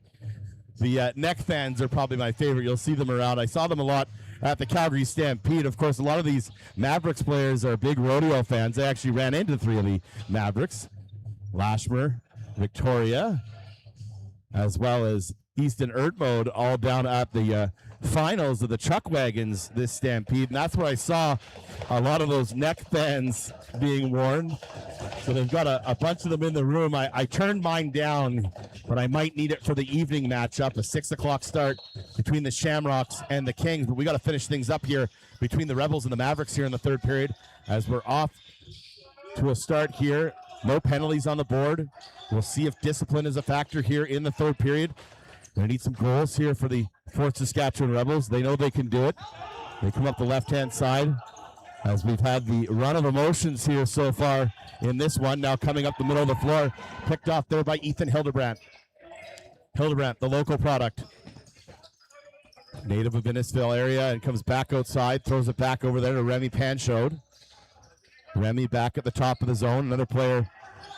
The neck fans are probably my favorite. You'll see them around. I saw them a lot at the Calgary Stampede. Of course, a lot of these Mavericks players are big rodeo fans. I actually ran into 3 of the Mavericks. Lashmer, Victoria, as well as Easton Erdmode, all down at the finals of the Chuck Wagons this Stampede. And that's where I saw a lot of those neck fans being worn. So they've got a bunch of them in the room. I turned mine down, but I might need it for the evening matchup, a 6 o'clock start between the Shamrocks and the Kings. But we got to finish things up here between the Rebels and the Mavericks here in the third period as we're off to a start here. No penalties on the board. We'll see if discipline is a factor here in the third period. They need some goals here for the Fort Saskatchewan Rebels. They know they can do it. They come up the left-hand side as we've had the run of emotions here so far in this one. Now coming up the middle of the floor, picked off there by Ethan Hildebrandt. Hildebrandt, the local product. Native of Innisfil area, and comes back outside, throws it back over there to Remy Panchode. Remy back at the top of the zone. Another player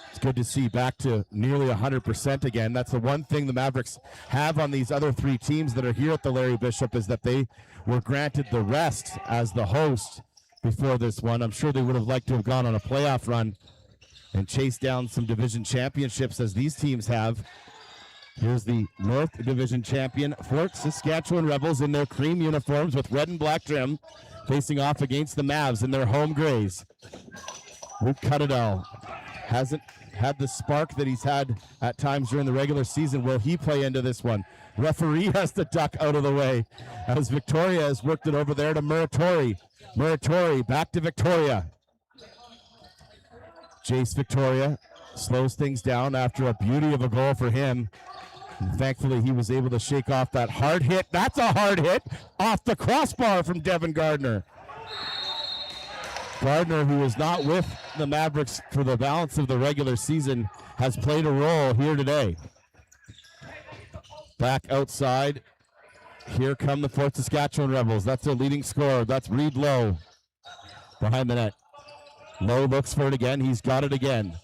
it's good to see back to nearly 100% again. That's the one thing the Mavericks have on these other 3 teams that are here at the Larry Bishop, is that they were granted the rest as the host before this one. I'm sure they would have liked to have gone on a playoff run and chased down some division championships as these teams have. Here's the North Division champion Fort Saskatchewan Rebels in their cream uniforms with red and black trim, facing off against the Mavs in their home grays. Luke Cuttadell hasn't had the spark that he's had at times during the regular season. Will he play into this one? Referee has to duck out of the way as Victoria has worked it over there to Muratori. Muratori back to Victoria. Jace Victoria slows things down after a beauty of a goal for him. And thankfully, he was able to shake off that hard hit. That's a hard hit off the crossbar from Devin Gardner. Gardner, who is not with the Mavericks for the balance of the regular season, has played a role here today. Back outside. Here come the Fort Saskatchewan Rebels. That's their leading scorer. That's Reed Lowe behind the net. Lowe looks for it again. He's got it again.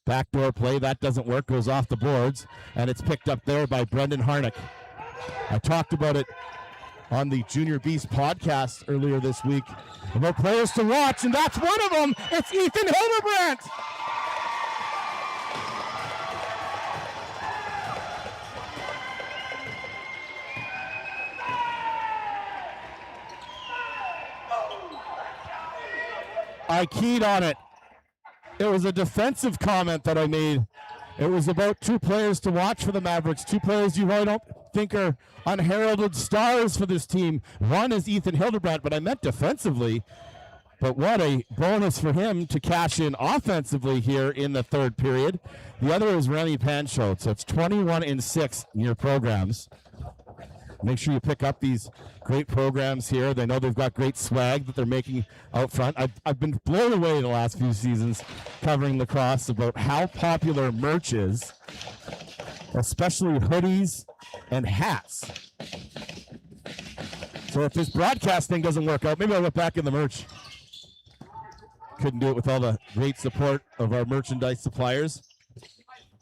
Backdoor play. That doesn't work. Goes off the boards. And it's picked up there by Brendan Harnick. I talked about it on the Junior Beast podcast earlier this week about players to watch, and that's one of them. It's Ethan Hildebrandt. I keyed on it. It was a defensive comment that I made. It was about 2 players to watch for the Mavericks, 2 players you really don't think are unheralded stars for this team. One is Ethan Hildebrandt, but I meant defensively. But what a bonus for him to cash in offensively here in the third period. The other is Remy Panchode, so it's 21-6 in your programs. Make sure you pick up these great programs here. They know they've got great swag that they're making out front. I've been blown away the last few seasons covering lacrosse about how popular merch is, especially hoodies and hats. So if this broadcast thing doesn't work out, maybe I'll look back in the merch. Couldn't do it with all the great support of our merchandise suppliers.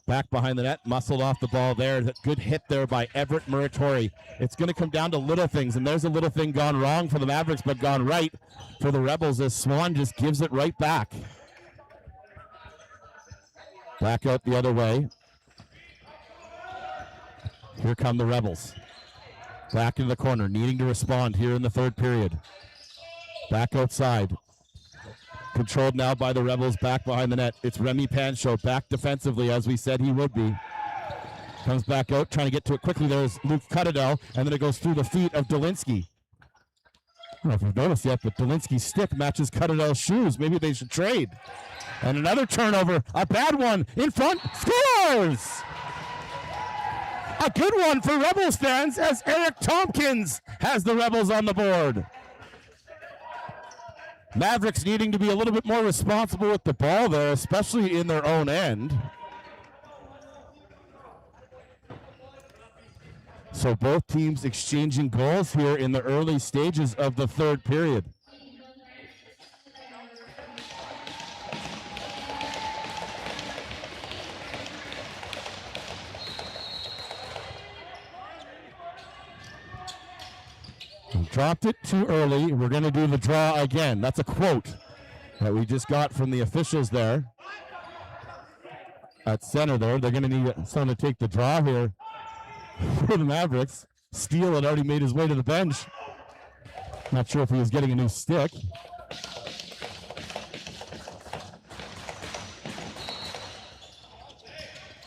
Back behind the net, muscled off the ball there. Good hit there by Everett Muratori. It's going to come down to little things, and there's a little thing gone wrong for the Mavericks, but gone right for the Rebels as Swan just gives it right back. Back out the other way. Here come the Rebels. Back in the corner, needing to respond here in the third period. Back outside. Controlled now by the Rebels, back behind the net. It's Remy Panchode back defensively, as we said he would be. Comes back out, trying to get to it quickly. There's Luke Cuttadell, and then it goes through the feet of Dolinsky. I don't know if you've noticed yet, but Dolinsky's stick matches Cuttadell's shoes. Maybe they should trade. And another turnover, a bad one, in front, scores! A good one for Rebels fans as Eric Tompkins has the Rebels on the board. Mavericks needing to be a little bit more responsible with the ball there, especially in their own end. So both teams exchanging goals here in the early stages of the third period. Dropped it too early. We're going to do the draw again. That's a quote that we just got from the officials there at center there. They're going to need someone to take the draw here for the Mavericks. Steele had already made his way to the bench. Not sure if he was getting a new stick.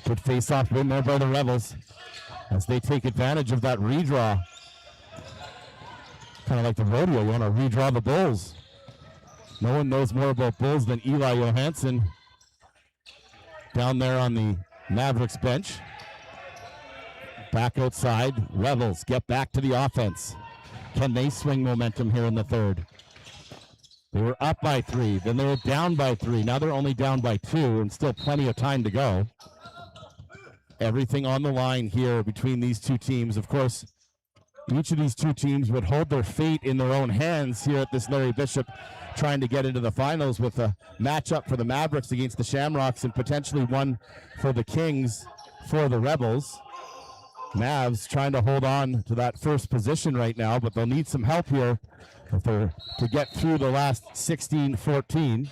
Good face-off win there by the Rebels as they take advantage of that redraw. Kind of like the rodeo, you want to redraw the Bulls. No one knows more about Bulls than Eli Johansson down there on the Mavericks bench. Back outside, Rebels get back to the offense. Can they swing momentum here in the third? They were up by 3, then they were down by 3. Now they're only down by 2 and still plenty of time to go. Everything on the line here between these two teams. Of course, each of these two teams would hold their fate in their own hands here at this Larry Bishop, trying to get into the finals with a matchup for the Mavericks against the Shamrocks and potentially one for the Kings for the Rebels. Mavs trying to hold on to that first position right now, but they'll need some help here if they're to get through the last 16-14.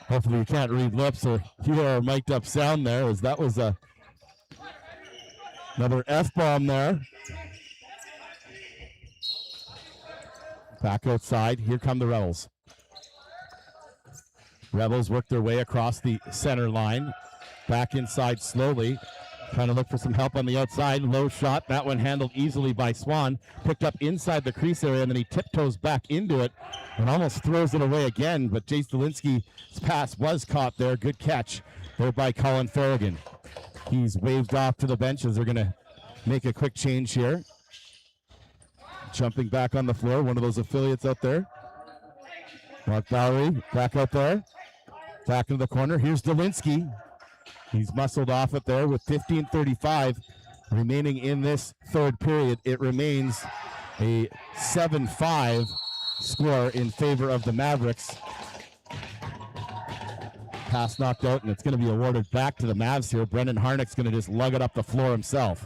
Hopefully you can't read lips or hear our mic'd up sound there, as that was another F-bomb there. Back outside, here come the Rebels. Rebels work their way across the center line. Back inside slowly. Trying to look for some help on the outside. Low shot. That one handled easily by Swan. Picked up inside the crease area, and then he tiptoes back into it and almost throws it away again. But Jace Dolinsky's pass was caught there. Good catch there by Colin Farragon. He's waved off to the bench as they're going to make a quick change here. Jumping back on the floor, one of those affiliates out there. Mark Bowery back out there. Back into the corner. Here's Dolinsky. He's muscled off it there with 15:35 remaining in this third period. It remains a 7-5 score in favor of the Mavericks. Pass knocked out, and it's going to be awarded back to the Mavs here. Brendan Harnick's going to just lug it up the floor himself.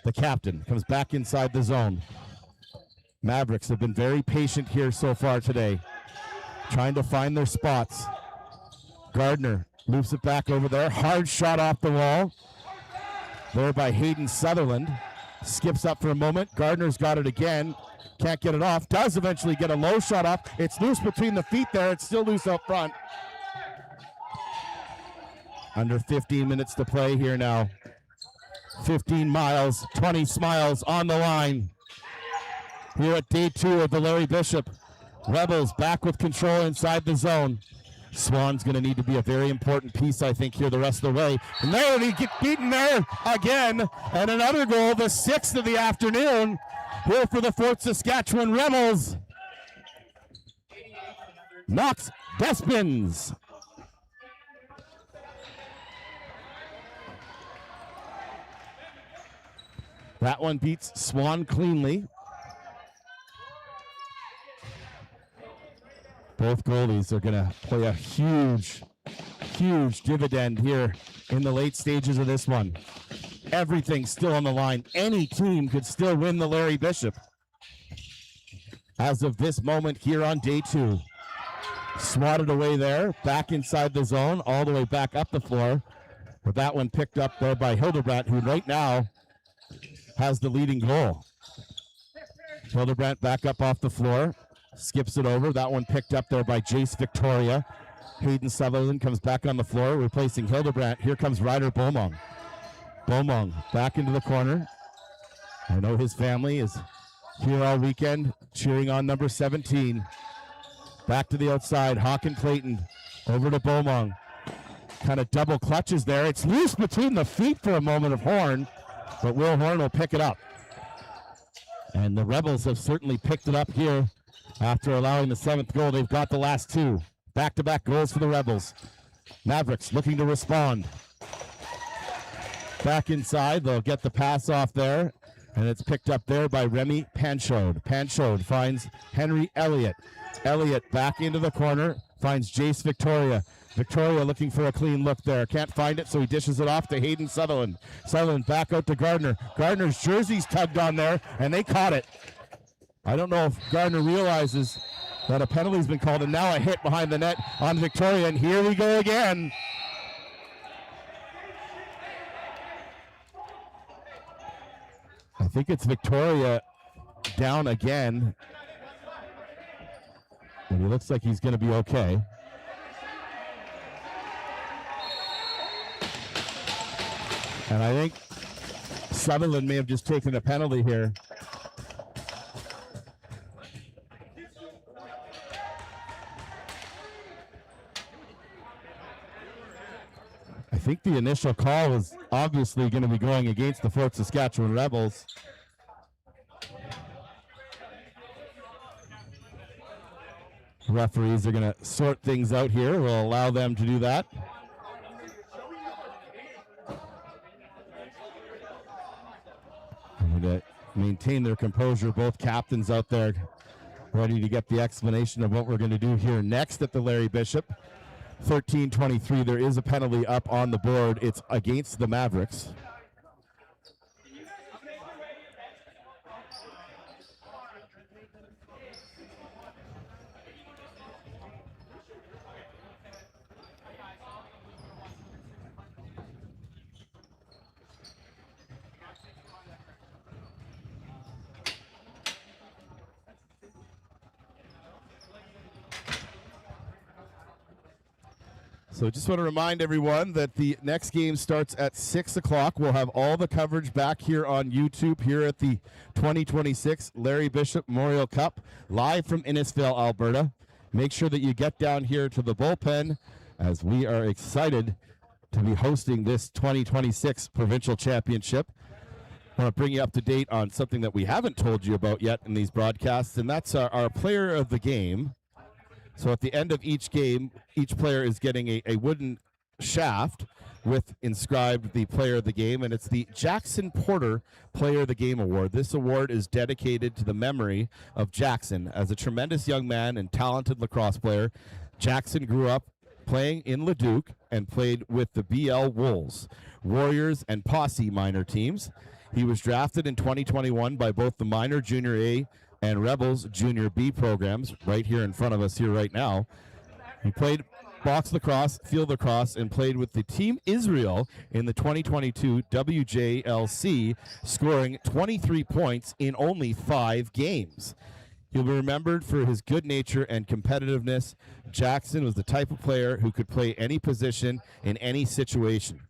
The captain comes back inside the zone. Mavericks have been very patient here so far today, trying to find their spots. Gardner moves it back over there. Hard shot off the wall there by Hayden Sutherland. Skips up for a moment. Gardner's got it again. Can't get it off. Does eventually get a low shot off. It's loose between the feet there. It's still loose out front. Under 15 minutes to play here now. 15 miles, 20 smiles on the line. Here at day 2 of the Larry Bishop. Rebels back with control inside the zone. Swan's going to need to be a very important piece, I think, here the rest of the way. And there he gets beaten there again. And another goal, the 6th of the afternoon, here for the Fort Saskatchewan Rebels. Knox Despins. That one beats Swan cleanly. Both goalies are going to play a huge dividend here in the late stages of this one. Everything's still on the line. Any team could still win the Larry Bishop. As of this moment here on day 2. Swatted away there, back inside the zone, all the way back up the floor. But that one picked up there by Hildebrandt, who right now has the leading goal. Hildebrandt back up off the floor. Skips it over. That one picked up there by Jace Victoria. Hayden Sutherland comes back on the floor, replacing Hildebrandt. Here comes Ryder Beaumont. Beaumont back into the corner. I know his family is here all weekend cheering on number 17. Back to the outside. Hawken Clayton over to Beaumont. kind of double clutches there. It's loose between the feet for a moment of Horn, but Will Horn will pick it up. And the Rebels have certainly picked it up here after allowing the 7th goal. They've got the last 2. Back-to-back goals for the Rebels. Mavericks looking to respond. Back inside, they'll get the pass off there, and it's picked up there by Remy Panchode. Panchode finds Henry Elliott. Elliott back into the corner, finds Jace Victoria. Victoria looking for a clean look there. Can't find it, so he dishes it off to Hayden Sutherland. Sutherland back out to Gardner. Gardner's jersey's tugged on there, and they caught it. I don't know if Gardner realizes that a penalty's been called, and now a hit behind the net on Victoria, and here we go again. I think it's Victoria down again, and he looks like he's going to be okay. And I think Sutherland may have just taken a penalty here. I think the initial call was obviously going to be going against the Fort Saskatchewan Rebels. Referees are going to sort things out here. We'll allow them to do that. To maintain their composure, both captains out there ready to get the explanation of what we're going to do here next at the Larry Bishop. 13-23, there is a penalty up on the board. It's against the Mavericks. So just want to remind everyone that the next game starts at 6 o'clock. We'll have all the coverage back here on YouTube here at the 2026 Larry Bishop Memorial Cup, live from Innisfail, Alberta. Make sure that you get down here to the bullpen, as we are excited to be hosting this 2026 Provincial Championship. I want to bring you up to date on something that we haven't told you about yet in these broadcasts, and that's our player of the game. So at the end of each game, each player is getting a wooden shaft with inscribed the player of the game, and it's the Jackson Porter Player of the Game Award. This award is dedicated to the memory of Jackson. As a tremendous young man and talented lacrosse player, Jackson grew up playing in Leduc and played with the BL Wolves, Warriors, and Posse minor teams. He was drafted in 2021 by both the minor Junior A and Rebels Junior B programs right here in front of us here right now. He played box lacrosse, field lacrosse, and played with the Team Israel in the 2022 WJLC, scoring 23 points in only 5 games. He'll be remembered for his good nature and competitiveness. Jackson was the type of player who could play any position in any situation.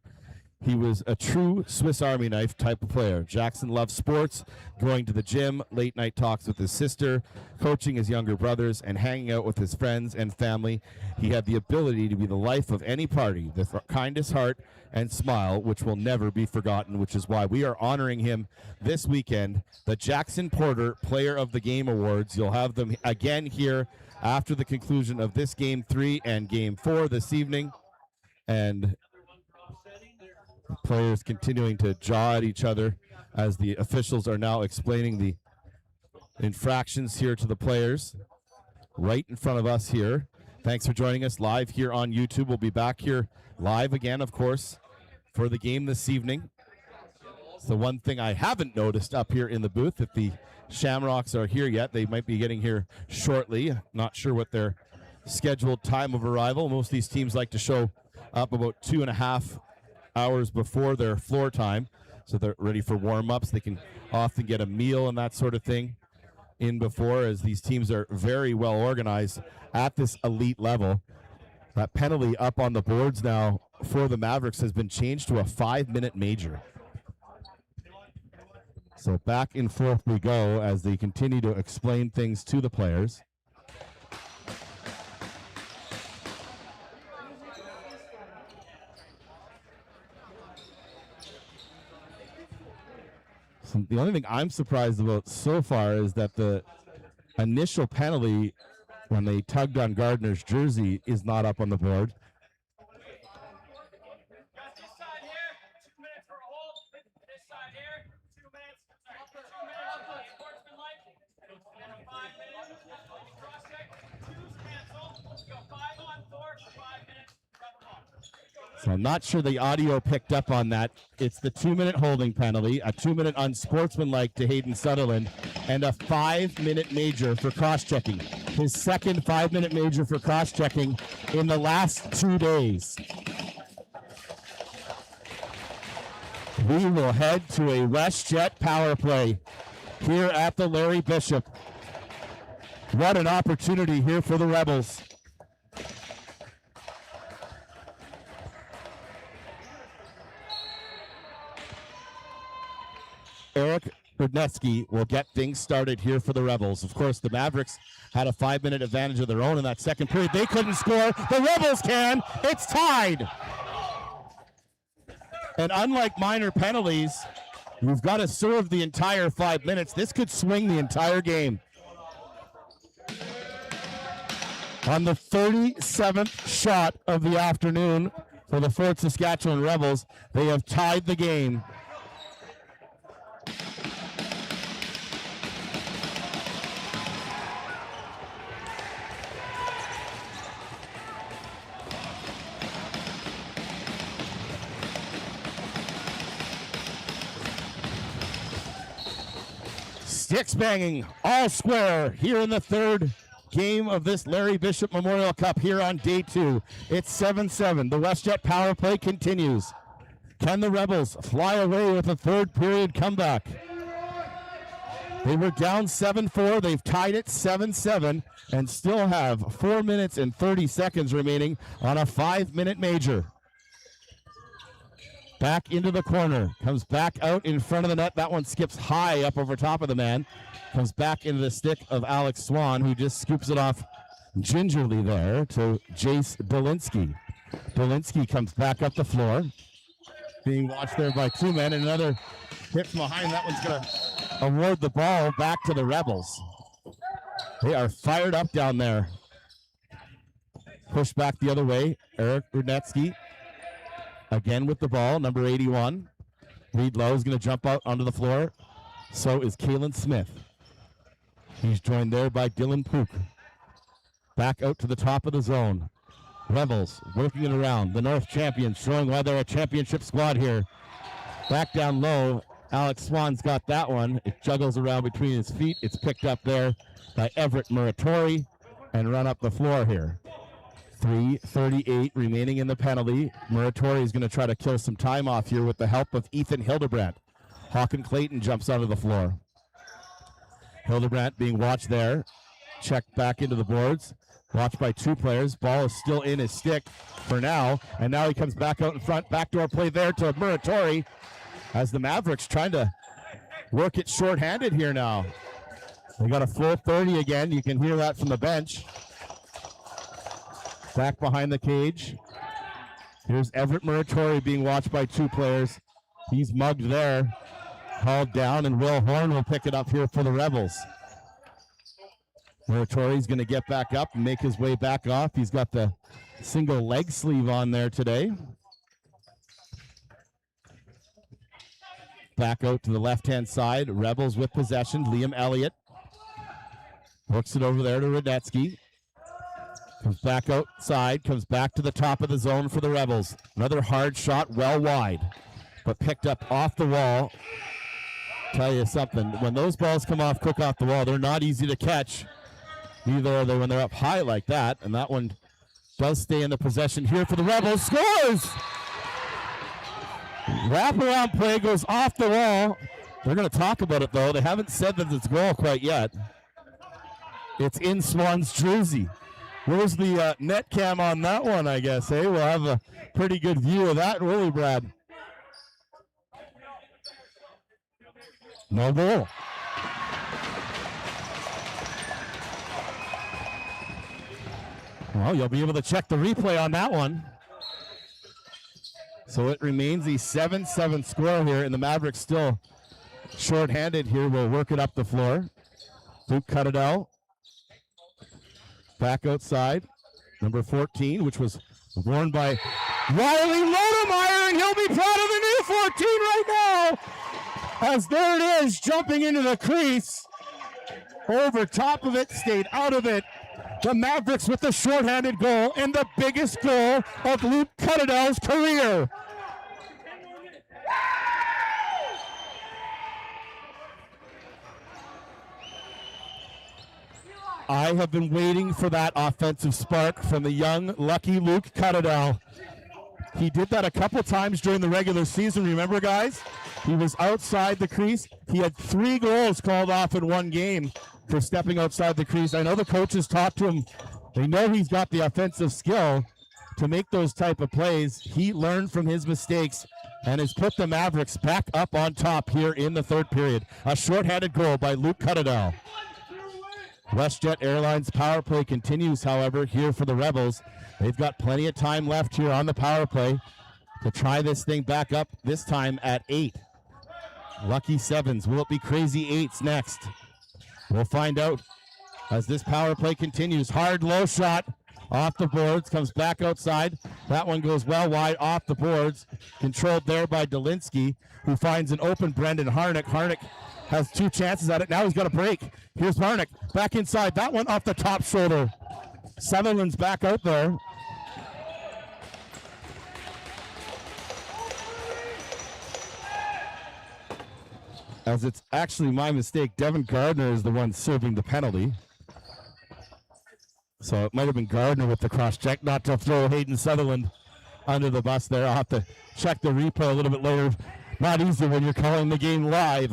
He was a true Swiss Army knife type of player. Jackson loved sports, going to the gym, late night talks with his sister, coaching his younger brothers, and hanging out with his friends and family. He had the ability to be the life of any party, the kindest heart and smile, which will never be forgotten, which is why we are honoring him this weekend. The Jackson Porter Player of the Game Awards. You'll have them again here after the conclusion of this Game 3 and Game 4 this evening. And players continuing to jaw at each other as the officials are now explaining the infractions here to the players right in front of us here. Thanks for joining us live here on YouTube. We'll be back here live again, of course, for the game this evening. It's the one thing I haven't noticed up here in the booth, if the Shamrocks are here yet. They might be getting here shortly. Not sure what their scheduled time of arrival. Most of these teams like to show up about 2.5 hours before their floor time, so they're ready for warm-ups. They can often get a meal and that sort of thing in before, as these teams are very well organized at this elite level. That penalty up on the boards now for the Mavericks has been changed to a 5-minute major. So back and forth we go as they continue to explain things to the players. So the only thing I'm surprised about so far is that the initial penalty when they tugged on Gardner's jersey is not up on the board. Guys, this side here, 2 minutes for a hold. This side here, 2 minutes. Sorry, 2 minutes on sportsmanlike. And a 5 minutes cross check. 2's canceled. Let's go 5 on 4 for 5 minutes. Drop them off. So I'm not sure the audio picked up on that. It's the 2-minute holding penalty, a 2-minute unsportsmanlike to Hayden Sutherland, and a 5-minute major for cross-checking. His second 5-minute major for cross-checking in the last 2 days. We will head to a WestJet power play here at the Larry Bishop. What an opportunity here for the Rebels. Eric Rudnetsky will get things started here for the Rebels. Of course, the Mavericks had a 5-minute advantage of their own in that second period. They couldn't score. The Rebels can. It's tied. And unlike minor penalties, you've got to serve the entire 5 minutes. This could swing the entire game. On the 37th shot of the afternoon for the Fort Saskatchewan Rebels, they have tied the game. Sticks banging, all square here in the third game of this Larry Bishop Memorial Cup here on day 2. It's 7-7. The WestJet power play continues. Can the Rebels fly away with a third period comeback? They were down 7-4. They've tied it 7-7 and still have 4 minutes and 30 seconds remaining on a 5-minute major. Back into the corner, comes back out in front of the net. That one skips high up over top of the man. Comes back into the stick of Alex Swan, who just scoops it off gingerly there to Jace Dolinsky. Dolinsky comes back up the floor, being watched there by 2 men, and another hit from behind. That one's going to award the ball back to the Rebels. They are fired up down there. Pushed back the other way, Eric Rudnetsky. Again with the ball, number 81. Reed Lowe is going to jump out onto the floor. So is Kalen Smith. He's joined there by Dylan Pook. Back out to the top of the zone. Rebels working it around. The North champions showing why they're a championship squad here. Back down low. Alex Swan's got that one. It juggles around between his feet. It's picked up there by Everett Muratori and run up the floor here. 3:38 remaining in the penalty. Muratori is going to try to kill some time off here with the help of Ethan Hildebrandt. Hawken Clayton jumps onto the floor. Hildebrandt being watched there. Checked back into the boards. Watched by 2 players. Ball is still in his stick for now. And now he comes back out in front. Backdoor play there to Muratori as the Mavericks trying to work it shorthanded here now. They got a full 30 again. You can hear that from the bench. Back behind the cage. Here's Everett Muratori being watched by 2 players. He's mugged there. Hauled down, and Will Horn will pick it up here for the Rebels. Muratori's going to get back up and make his way back off. He's got the single leg sleeve on there today. Back out to the left-hand side. Rebels with possession. Liam Elliott works it over there to Rudnetsky. Comes back outside, comes back to the top of the zone for the Rebels. Another hard shot, well wide, but picked up off the wall. Tell you something, when those balls come off quick off the wall, they're not easy to catch. Neither are they when they're up high like that, and that one does stay in the possession here for the Rebels. Scores! Wraparound play goes off the wall. They're going to talk about it, though. They haven't said that it's a goal quite yet. It's in Swan's jersey. Where's the net cam on that one, I guess, eh? We'll have a pretty good view of that, will we, Brad? No goal. Well, you'll be able to check the replay on that one. So it remains the 7-7 score here, and the Mavericks still short-handed here will work it up the floor. Luke Cuttadell back outside. Number 14, which was worn by Riley Lodemeyer, and he'll be proud of the new 14 right now. As there it is, jumping into the crease. Over top of it, stayed out of it. The Mavericks with the shorthanded goal and the biggest goal of Luke Cuttadell's career. I have been waiting for that offensive spark from the young, lucky Luke Cuttadell. He did that a couple times during the regular season, remember, guys? He was outside the crease. He had 3 goals called off in one game for stepping outside the crease. I know the coaches talked to him. They know he's got the offensive skill to make those type of plays. He learned from his mistakes and has put the Mavericks back up on top here in the third period. A shorthanded goal by Luke Cuttadell. WestJet Airlines power play continues, however, here for the Rebels. They've got plenty of time left here on the power play to try this thing back up, this time at 8. Lucky 7s. Will it be crazy 8s next? We'll find out as this power play continues. Hard low shot off the boards, comes back outside. That one goes well wide off the boards. Controlled there by Delinsky, who finds an open Brendan Harnick. Harnick has 2 chances at it. Now he's got a break. Here's Harnick back inside. That one off the top shoulder. Sutherland's back out there. As it's actually my mistake, Devin Gardner is the one serving the penalty. So it might have been Gardner with the cross check, not to throw Hayden Sutherland under the bus there. I'll have to check the replay a little bit later. Not easy when you're calling the game live,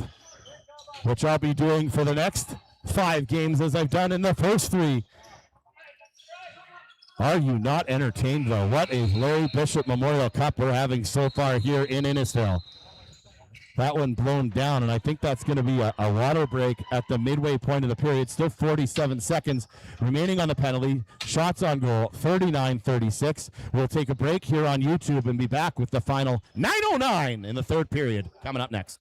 which I'll be doing for the next 5 games as I've done in the first 3. Are you not entertained, though? What a Larry Bishop Memorial Cup we're having so far here in Innisfail. That one blown down, and I think that's going to be a water break at the midway point of the period. Still 47 seconds remaining on the penalty. Shots on goal, 39-36. We'll take a break here on YouTube and be back with the final 9:09 in the third period. Coming up next.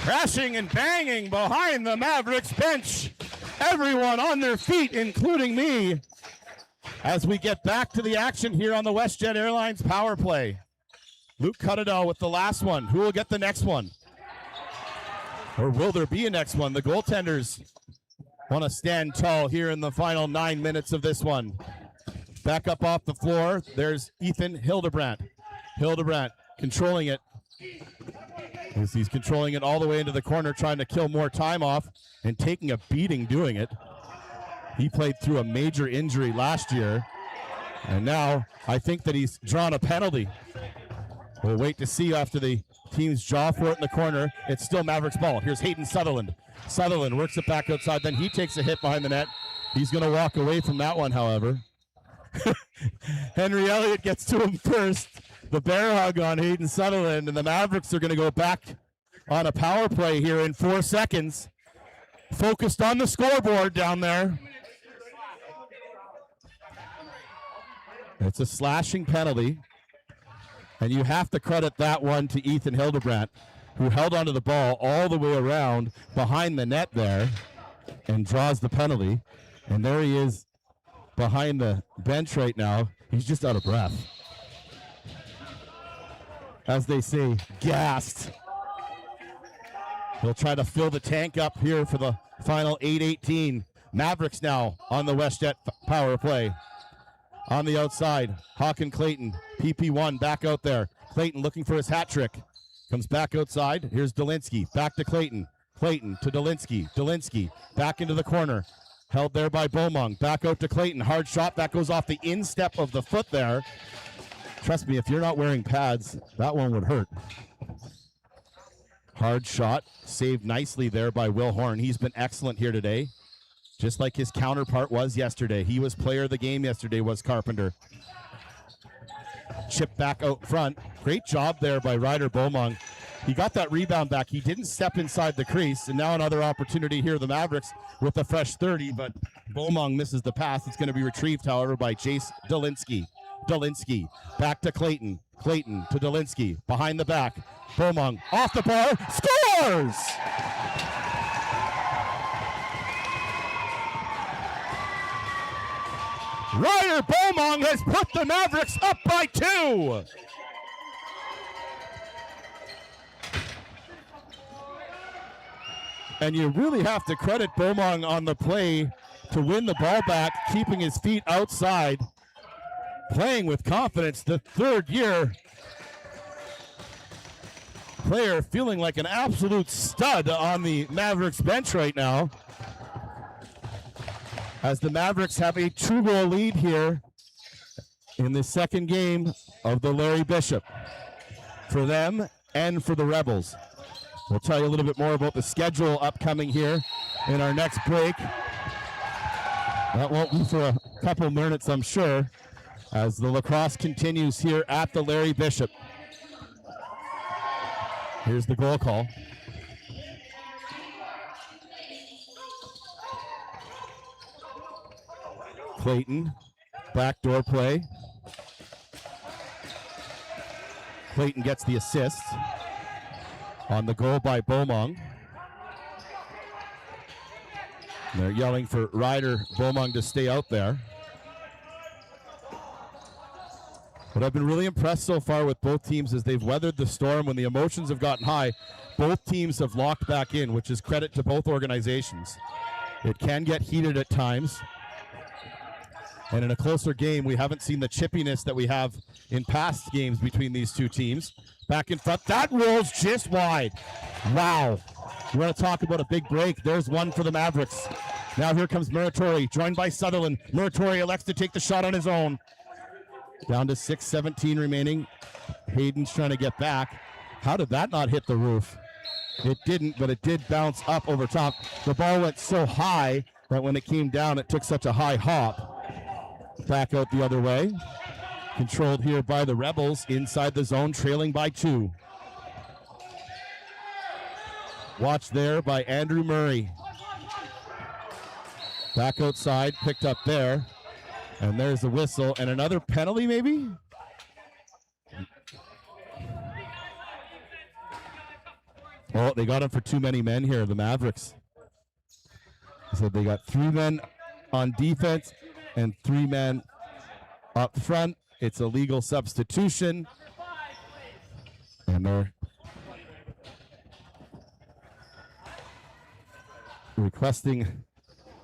Crashing and banging behind the Mavericks bench. Everyone on their feet, including me, as we get back to the action here on the WestJet Airlines power play. Luke Cuttadell with the last one. Who will get the next one? Or will there be a next one? The goaltenders want to stand tall here in the final 9 minutes of this one. Back up off the floor. There's Ethan Hildebrandt. Hildebrandt controlling it. As he's controlling it all the way into the corner, trying to kill more time off and taking a beating doing it. He played through a major injury last year, and now I think that he's drawn a penalty. We'll wait to see after the team's jaw for it in the corner. It's still Mavericks ball. Here's Hayden Sutherland. Sutherland works it back outside, then he takes a hit behind the net. He's going to walk away from that one, however. Henry Elliott gets to him first. The bear hug on Hayden Sutherland, and the Mavericks are going to go back on a power play here in 4 seconds. Focused on the scoreboard down there. It's a slashing penalty, and you have to credit that one to Ethan Hildebrandt, who held onto the ball all the way around behind the net there and draws the penalty. And there he is behind the bench right now. He's just out of breath. As they say, gassed. He'll try to fill the tank up here for the Final 8:18. Mavericks now on the WestJet power play. On the outside, Hawken Clayton, PP1 back out there. Clayton looking for his hat trick. Comes back outside. Here's Dolinsky. Back to Clayton. Clayton to Dolinsky. Dolinsky back into the corner. Held there by Beaumont. Back out to Clayton. Hard shot. That goes off the instep of the foot there. Trust me, if you're not wearing pads, that one would hurt. Hard shot. Saved nicely there by Will Horn. He's been excellent here today. Just like his counterpart was yesterday. He was player of the game yesterday, was Carpenter. Chip back out front. Great job there by Ryder Beaumont. He got that rebound back. He didn't step inside the crease. And now another opportunity here, the Mavericks with a fresh 30, but Beaumont misses the pass. It's going to be retrieved, however, by Jace Dolinsky. Dolinsky back to Clayton. Clayton to Dolinsky. Behind the back. Beaumont off the bar. Scores! Ryder Beaumont has put the Mavericks up by 2. And you really have to credit Beaumont on the play to win the ball back, keeping his feet outside, playing with confidence. The third-year player feeling like an absolute stud on the Mavericks bench right now, as the Mavericks have a 2-goal lead here in the second game of the Larry Bishop, for them and for the Rebels. We'll tell you a little bit more about the schedule upcoming here in our next break. That won't be for a couple minutes, I'm sure, as the lacrosse continues here at the Larry Bishop. Here's the goal call. Clayton, backdoor play. Clayton gets the assist on the goal by Beaumont. They're yelling for Ryder Beaumont to stay out there. But I've been really impressed so far with both teams as they've weathered the storm. When the emotions have gotten high, both teams have locked back in, which is credit to both organizations. It can get heated at times. And in a closer game, we haven't seen the chippiness that we have in past games between these two teams. Back in front, that rolls just wide. Wow. You want to talk about a big break. There's one for the Mavericks. Now here comes Muratori, joined by Sutherland. Muratori elects to take the shot on his own. Down to 6:17 remaining. Hayden's trying to get back. How did that not hit the roof? It didn't, but it did bounce up over top. The ball went so high that when it came down, it took such a high hop. Back out the other way. Controlled here by the Rebels inside the zone, trailing by 2. Watch there by Andrew Murray. Back outside, picked up there. And there's a whistle and another penalty maybe? Oh, they got him for too many men here, the Mavericks. So they got 3 men on defense and 3 men up front. It's a legal substitution. And they're requesting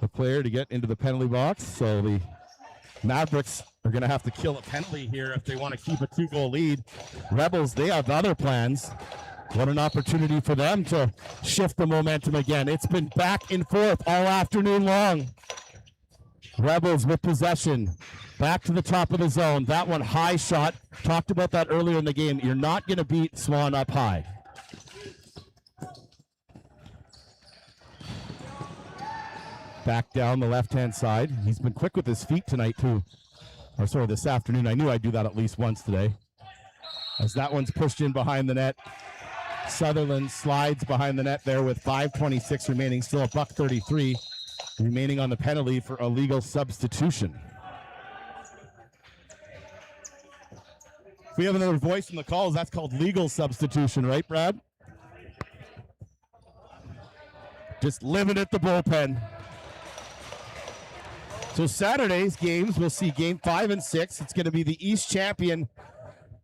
the player to get into the penalty box. So the Mavericks are going to have to kill a penalty here if they want to keep a 2-goal lead. Rebels, they have other plans. What an opportunity for them to shift the momentum again. It's been back and forth all afternoon long. Rebels with possession. Back to the top of the zone. That one high shot. Talked about that earlier in the game. You're not going to beat Swan up high. Back down the left-hand side. He's been quick with his feet tonight, too. Or sorry, this afternoon. I knew I'd do that at least once today. As that one's pushed in behind the net. Sutherland slides behind the net there with 5:26 remaining. Still a $1.33 remaining on the penalty for a legal substitution. If we have another voice in the calls, that's called legal substitution, right, Brad? Just living at the bullpen. So Saturday's games, we'll see game 5 and 6. It's going to be the East champion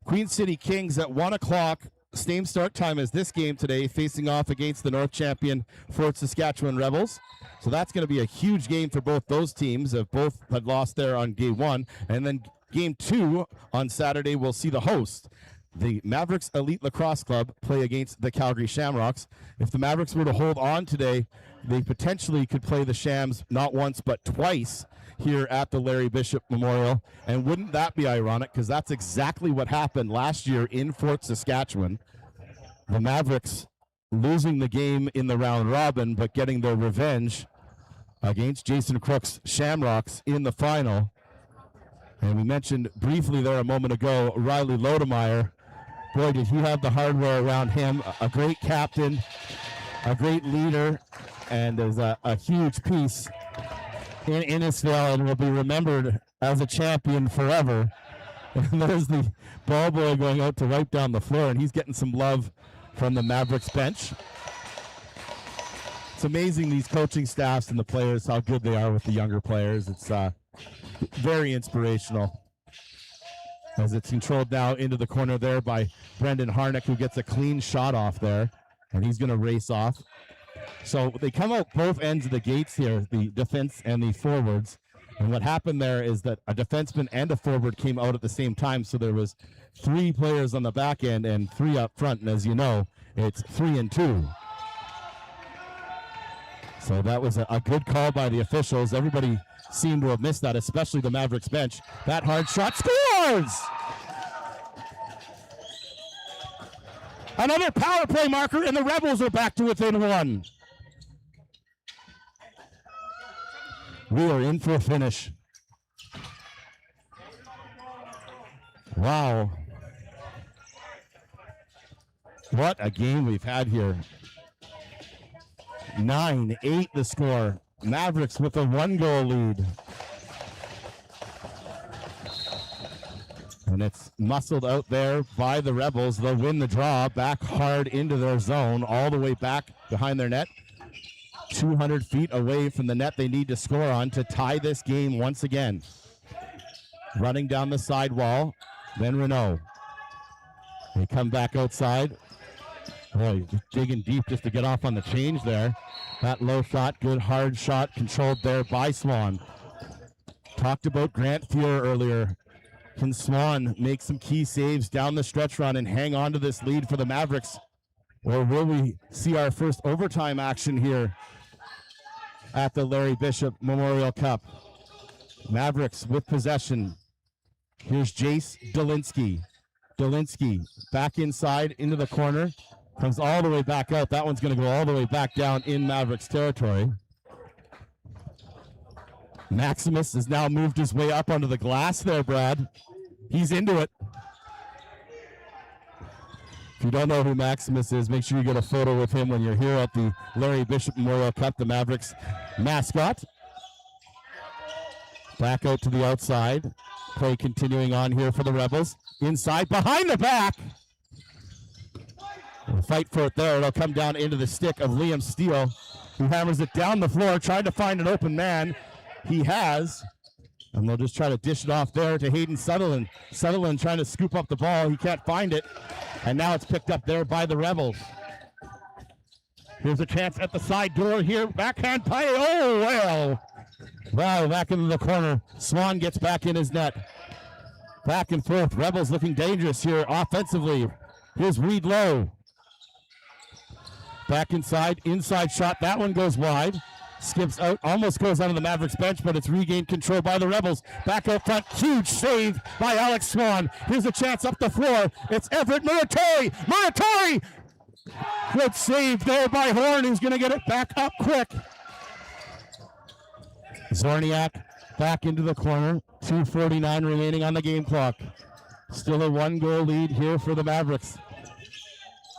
Queen City Kings at 1 o'clock same start time as this game today, facing off against the North champion Fort Saskatchewan Rebels. So that's going to be a huge game for both those teams. Both had lost there on game 1. And then game 2 on Saturday, we'll see the host, the Mavericks Elite Lacrosse Club, play against the Calgary Shamrocks. If the Mavericks were to hold on today, they potentially could play the Shams not once but twice here at the Larry Bishop Memorial. And wouldn't that be ironic? Because that's exactly what happened last year in Fort Saskatchewan. The Mavericks losing the game in the round robin, but getting their revenge against Jason Crook's Shamrocks in the final. And we mentioned briefly there a moment ago, Riley Lodemeyer. Boy, did he have the hardware around him. A great captain, a great leader, and is a huge piece in Innisfail and will be remembered as a champion forever. And there's the ball boy going out to wipe down the floor, and he's getting some love from the Mavericks bench. It's amazing, these coaching staffs and the players, how good they are with the younger players. It's very inspirational. As it's controlled now into the corner there by Brendan Harnick, who gets a clean shot off there, and he's going to race off. So they come out both ends of the gates here, the defense and the forwards. And what happened there is that a defenseman and a forward came out at the same time. So there was 3 players on the back end and 3 up front. And as you know, it's 3 and 2. So that was a good call by the officials. Everybody seemed to have missed that, especially the Mavericks bench. That hard shot scores! Another power play marker, and the Rebels are back to within 1. We are in for a finish. Wow. What a game we've had here. 9-8 the score. Mavericks with a 1-goal lead. And it's muscled out there by the Rebels. They'll win the draw, back hard into their zone, all the way back behind their net. 200 feet away from the net they need to score on to tie this game once again. Running down the side wall, then Renault. They come back outside. Boy, just digging deep just to get off on the change there. That low shot, good hard shot, controlled there by Swan. Talked about Grant Fuhrer earlier. Can Swan make some key saves down the stretch run and hang on to this lead for the Mavericks? Or will we see our first overtime action here at the Larry Bishop Memorial Cup? Mavericks with possession. Here's Jace Dolinsky. Dolinsky back inside into the corner. Comes all the way back out. That one's going to go all the way back down in Mavericks territory. Maximus has now moved his way up onto the glass there, Brad. He's into it. If you don't know who Maximus is, make sure you get a photo with him when you're here at the Larry Bishop Memorial Cup, the Mavericks mascot. Back out to the outside. Play continuing on here for the Rebels. Inside, behind the back. We'll fight for it there. It'll come down into the stick of Liam Steele, who hammers it down the floor, trying to find an open man. He has. And they'll just try to dish it off there to Hayden Sutherland. Sutherland trying to scoop up the ball. He can't find it. And now it's picked up there by the Rebels. Here's a chance at the side door here. Backhand play. Oh, well. Wow, back into the corner. Swan gets back in his net. Back and forth. Rebels looking dangerous here offensively. Here's Reed Lowe. Back inside shot. That one goes wide. Skips out, almost goes onto the Mavericks bench, but it's regained control by the Rebels. Back out front, huge save by Alex Swan. Here's a chance up the floor. It's Everett Muratori. Muratori! Good save there by Horn, who's going to get it back up quick. Zorniak back into the corner. 2:49 remaining on the game clock. Still a 1-goal lead here for the Mavericks.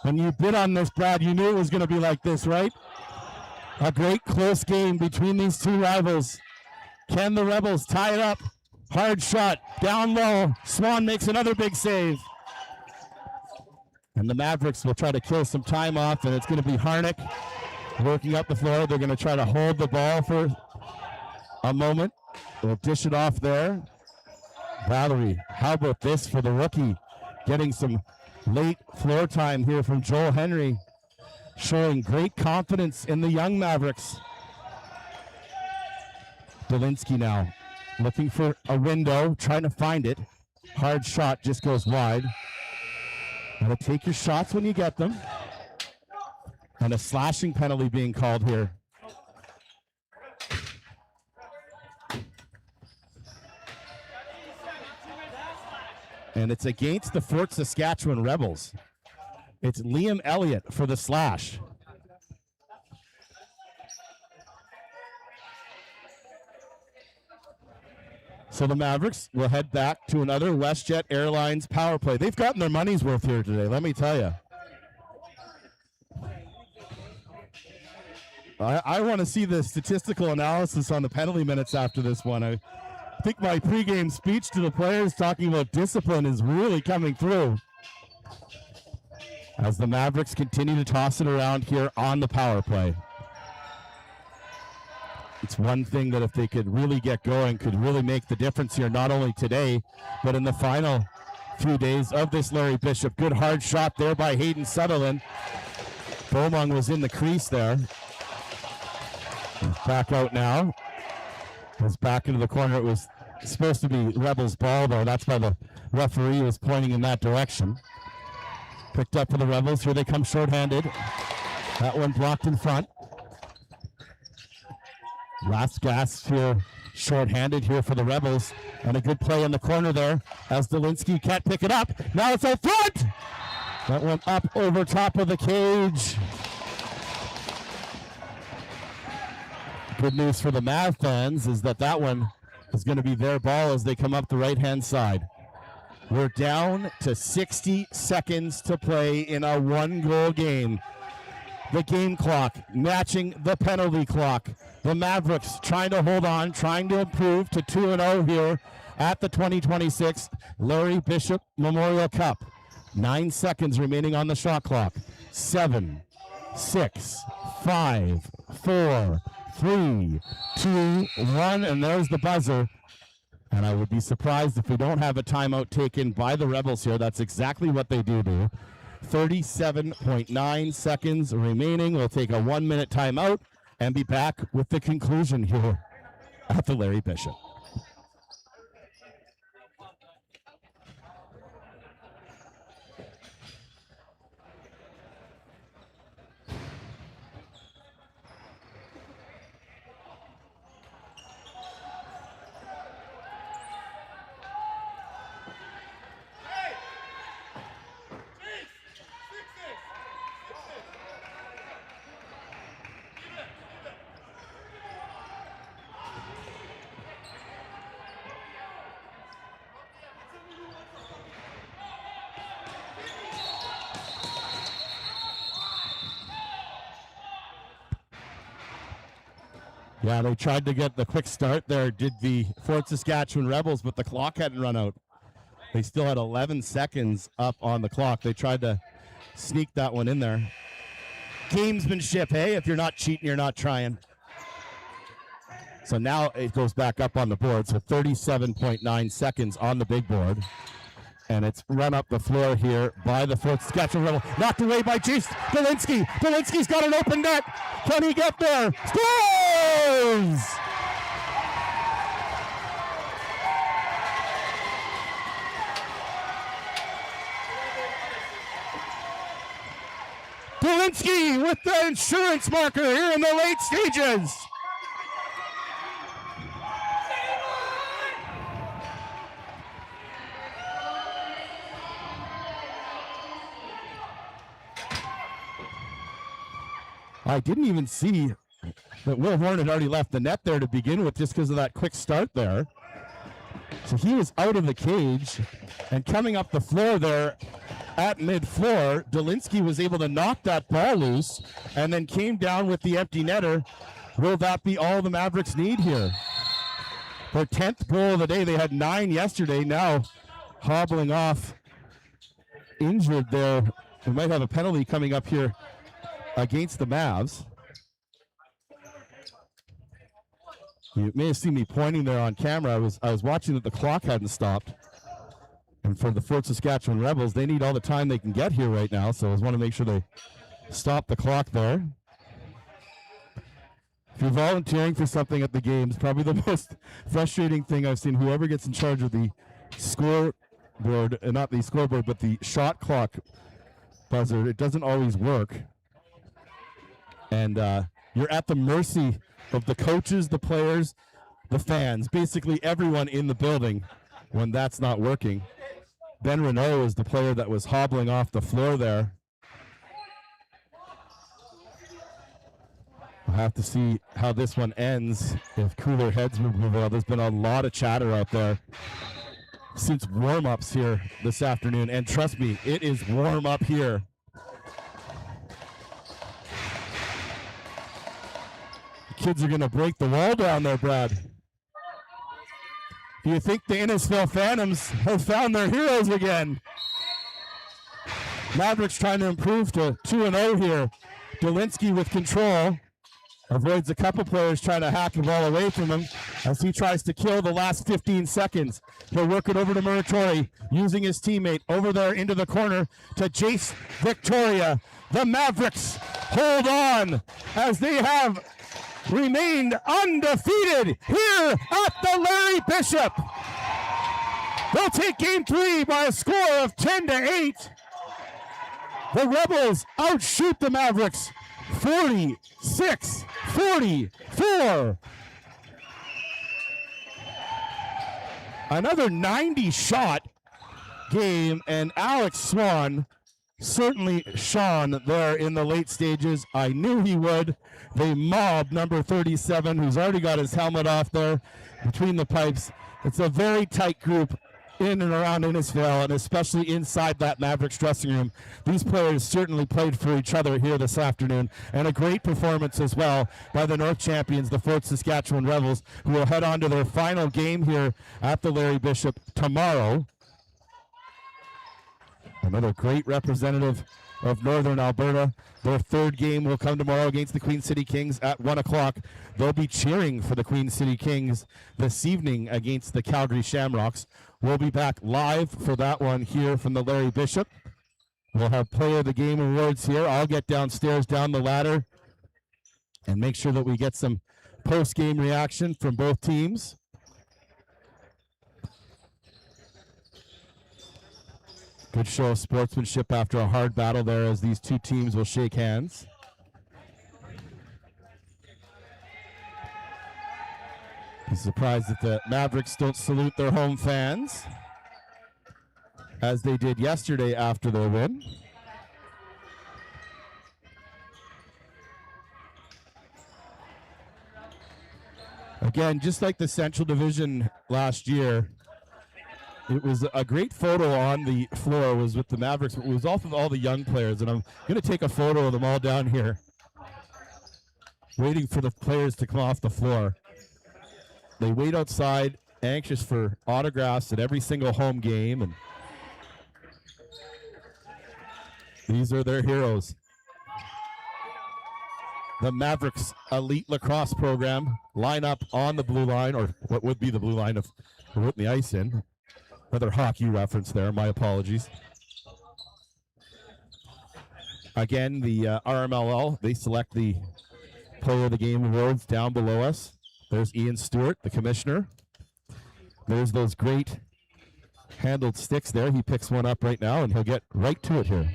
When you bid on this, Brad, you knew it was going to be like this, right? A great close game between these two rivals. Can the Rebels tie it up? Hard shot, down low. Swan makes another big save. And the Mavericks will try to kill some time off, and it's going to be Harnick working up the floor. They're going to try to hold the ball for a moment. They'll dish it off there. Valerie, how about this for the rookie? Getting some Late floor time here from Joel Henry, showing great confidence in the young Mavericks. Dolinsky now looking for a window, trying to find it. Hard shot just goes wide. Gotta take your shots when you get them. And a slashing penalty being called here. And it's against the Fort Saskatchewan Rebels. It's Liam Elliott for the slash. So the Mavericks will head back to another WestJet Airlines power play. They've gotten their money's worth here today, let me tell you. I want to see the statistical analysis on the penalty minutes after this one. I think my pregame speech to the players talking about discipline is really coming through as the Mavericks continue to toss it around here on the power play. It's one thing that if they could really get going, could really make the difference here, not only today, but in the final few days of this Larry Bishop. Good hard shot there by Hayden Sutherland. Beaumont was in the crease there. He's back out now. Goes back into the corner. It was supposed to be Rebels' ball, though. That's why the referee was pointing in that direction. Picked up for the Rebels. Here they come shorthanded. That one blocked in front. Last gasp here, shorthanded here for the Rebels. And a good play in the corner there as Dolinsky can't pick it up. Now it's out front. That went up over top of the cage. Good news for the Mav fans is that one is going to be their ball as they come up the right-hand side. We're down to 60 seconds to play in a one-goal game. The game clock matching the penalty clock. The Mavericks trying to hold on, trying to improve to 2-0 here at the 2026 Larry Bishop Memorial Cup. 9 seconds remaining on the shot clock. 7, 6, 5, 4, 3, 2, 1, and there's the buzzer. And I would be surprised if we don't have a timeout taken by the Rebels here. That's exactly what they do. 37.9 seconds remaining. We'll take a 1-minute timeout and be back with the conclusion here at the Larry Bishop. Yeah, they tried to get the quick start there, did the Fort Saskatchewan Rebels, but the clock hadn't run out. They still had 11 seconds up on the clock. They tried to sneak that one in there. Gamesmanship, hey? If you're not cheating, you're not trying. So now it goes back up on the board, so 37.9 seconds on the big board. And it's run up the floor here by the Fort Saskatchewan Rebel. Knocked away by Jace Dolinsky. Dolinsky's got an open net. Can he get there? Scores! Dolinsky with the insurance marker here in the late stages. I didn't even see that Will Horn had already left the net there to begin with just because of that quick start there. So he was out of the cage and coming up the floor there at mid-floor, Dolinsky was able to knock that ball loose and then came down with the empty netter. Will that be all the Mavericks need here? Their 10th goal of the day. They had 9 yesterday. Now hobbling off injured there. We might have a penalty coming up here against the Mavs. You may have seen me pointing there on camera. I was watching that the clock hadn't stopped. And for the Fort Saskatchewan Rebels, they need all the time they can get here right now, so I just want to make sure they stop the clock there. If you're volunteering for something at the games, probably the most frustrating thing I've seen, whoever gets in charge of the scoreboard, not the scoreboard, but the shot clock buzzer, it doesn't always work. And you're at the mercy of the coaches, the players, the fans, basically everyone in the building when that's not working. Ben Renault is the player that was hobbling off the floor there. We'll have to see how this one ends if cooler heads will prevail. There's been a lot of chatter out there since warm-ups here this afternoon, and trust me, it is warm up here. The kids are going to break the wall down there, Brad. Do you think the Innisfil Phantoms have found their heroes again? Mavericks trying to improve to 2-0 here. Dolinsky with control. Avoids a couple players trying to hack the ball away from him as he tries to kill the last 15 seconds. He'll work it over to Muratori, using his teammate over there into the corner to Jace Victoria. The Mavericks hold on as they have remained undefeated here at the Larry Bishop. They'll take game 3 by a score of 10-8. The Rebels outshoot the Mavericks 46-44. Another 90-shot game, and Alex Swan certainly shone there in the late stages. I knew he would. They mobbed number 37, who's already got his helmet off there between the pipes. It's a very tight group in and around Innisfil, and especially inside that Mavericks dressing room. These players certainly played for each other here this afternoon, and a great performance as well by the North champions, the Fort Saskatchewan Rebels, who will head on to their final game here at the Larry Bishop tomorrow. Another great representative of Northern Alberta. Their third game will come tomorrow against the Queen City Kings at 1 o'clock. They'll be cheering for the Queen City Kings this evening against the Calgary Shamrocks. We'll be back live for that one here from the Larry Bishop. We'll have player of the game awards here. I'll get downstairs down the ladder and make sure that we get some post-game reaction from both teams. Good show of sportsmanship after a hard battle there as these two teams will shake hands. I'm surprised that the Mavericks don't salute their home fans as they did yesterday after their win. Again, just like the Central Division last year, it was a great photo on the floor was with the Mavericks. It was off of all the young players, and I'm going to take a photo of them all down here, waiting for the players to come off the floor. They wait outside, anxious for autographs at every single home game, and these are their heroes. The Mavericks Elite Lacrosse program line up on the blue line, or what would be the blue line if we're putting the ice in. Another hockey reference there, my apologies. Again, the RMLL, they select the Player of the Game awards down below us. There's Ian Stewart, the commissioner. There's those great handled sticks there. He picks one up right now, and he'll get right to it here.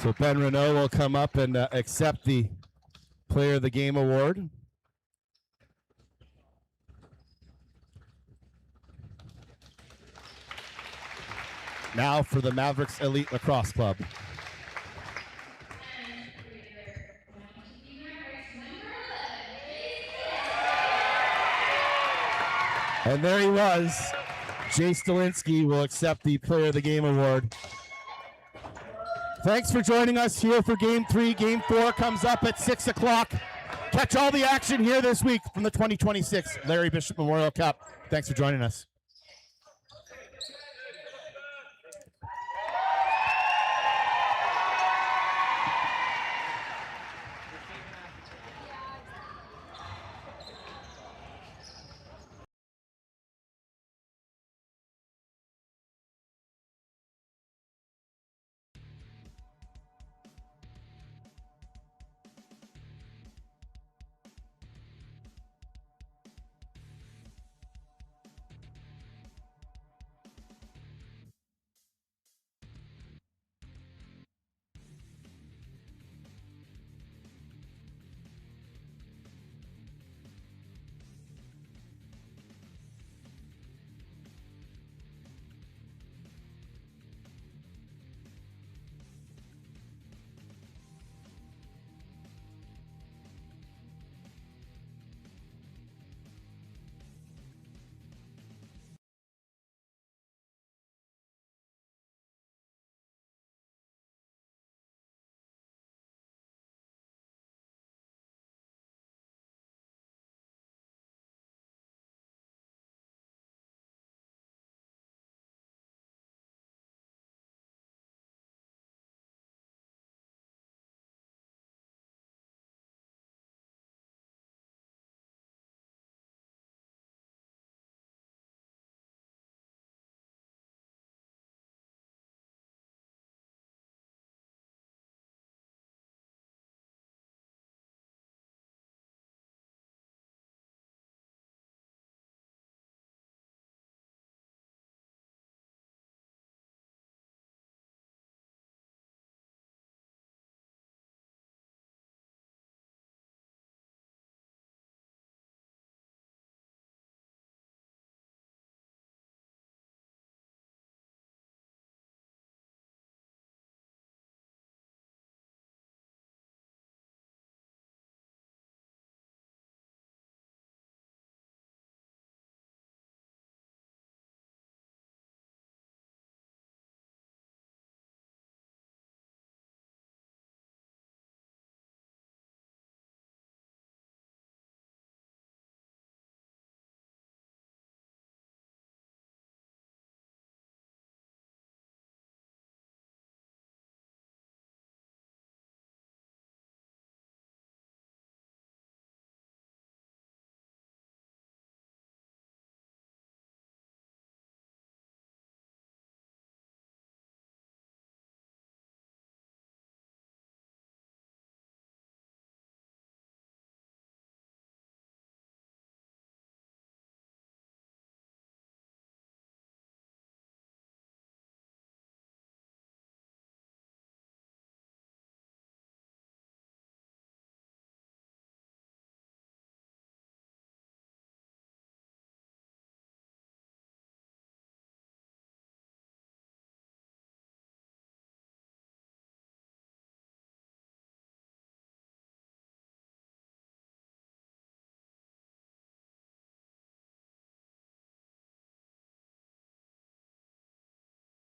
So Ben Renault will come up and accept the Player of the Game award. Now for the Mavericks Elite Lacrosse Club. And there he was. Jay Stalinsky will accept the Player of the Game award. Thanks for joining us here for Game 3. Game 4 comes up at 6 o'clock. Catch all the action here this week from the 2026 Larry Bishop Memorial Cup. Thanks for joining us.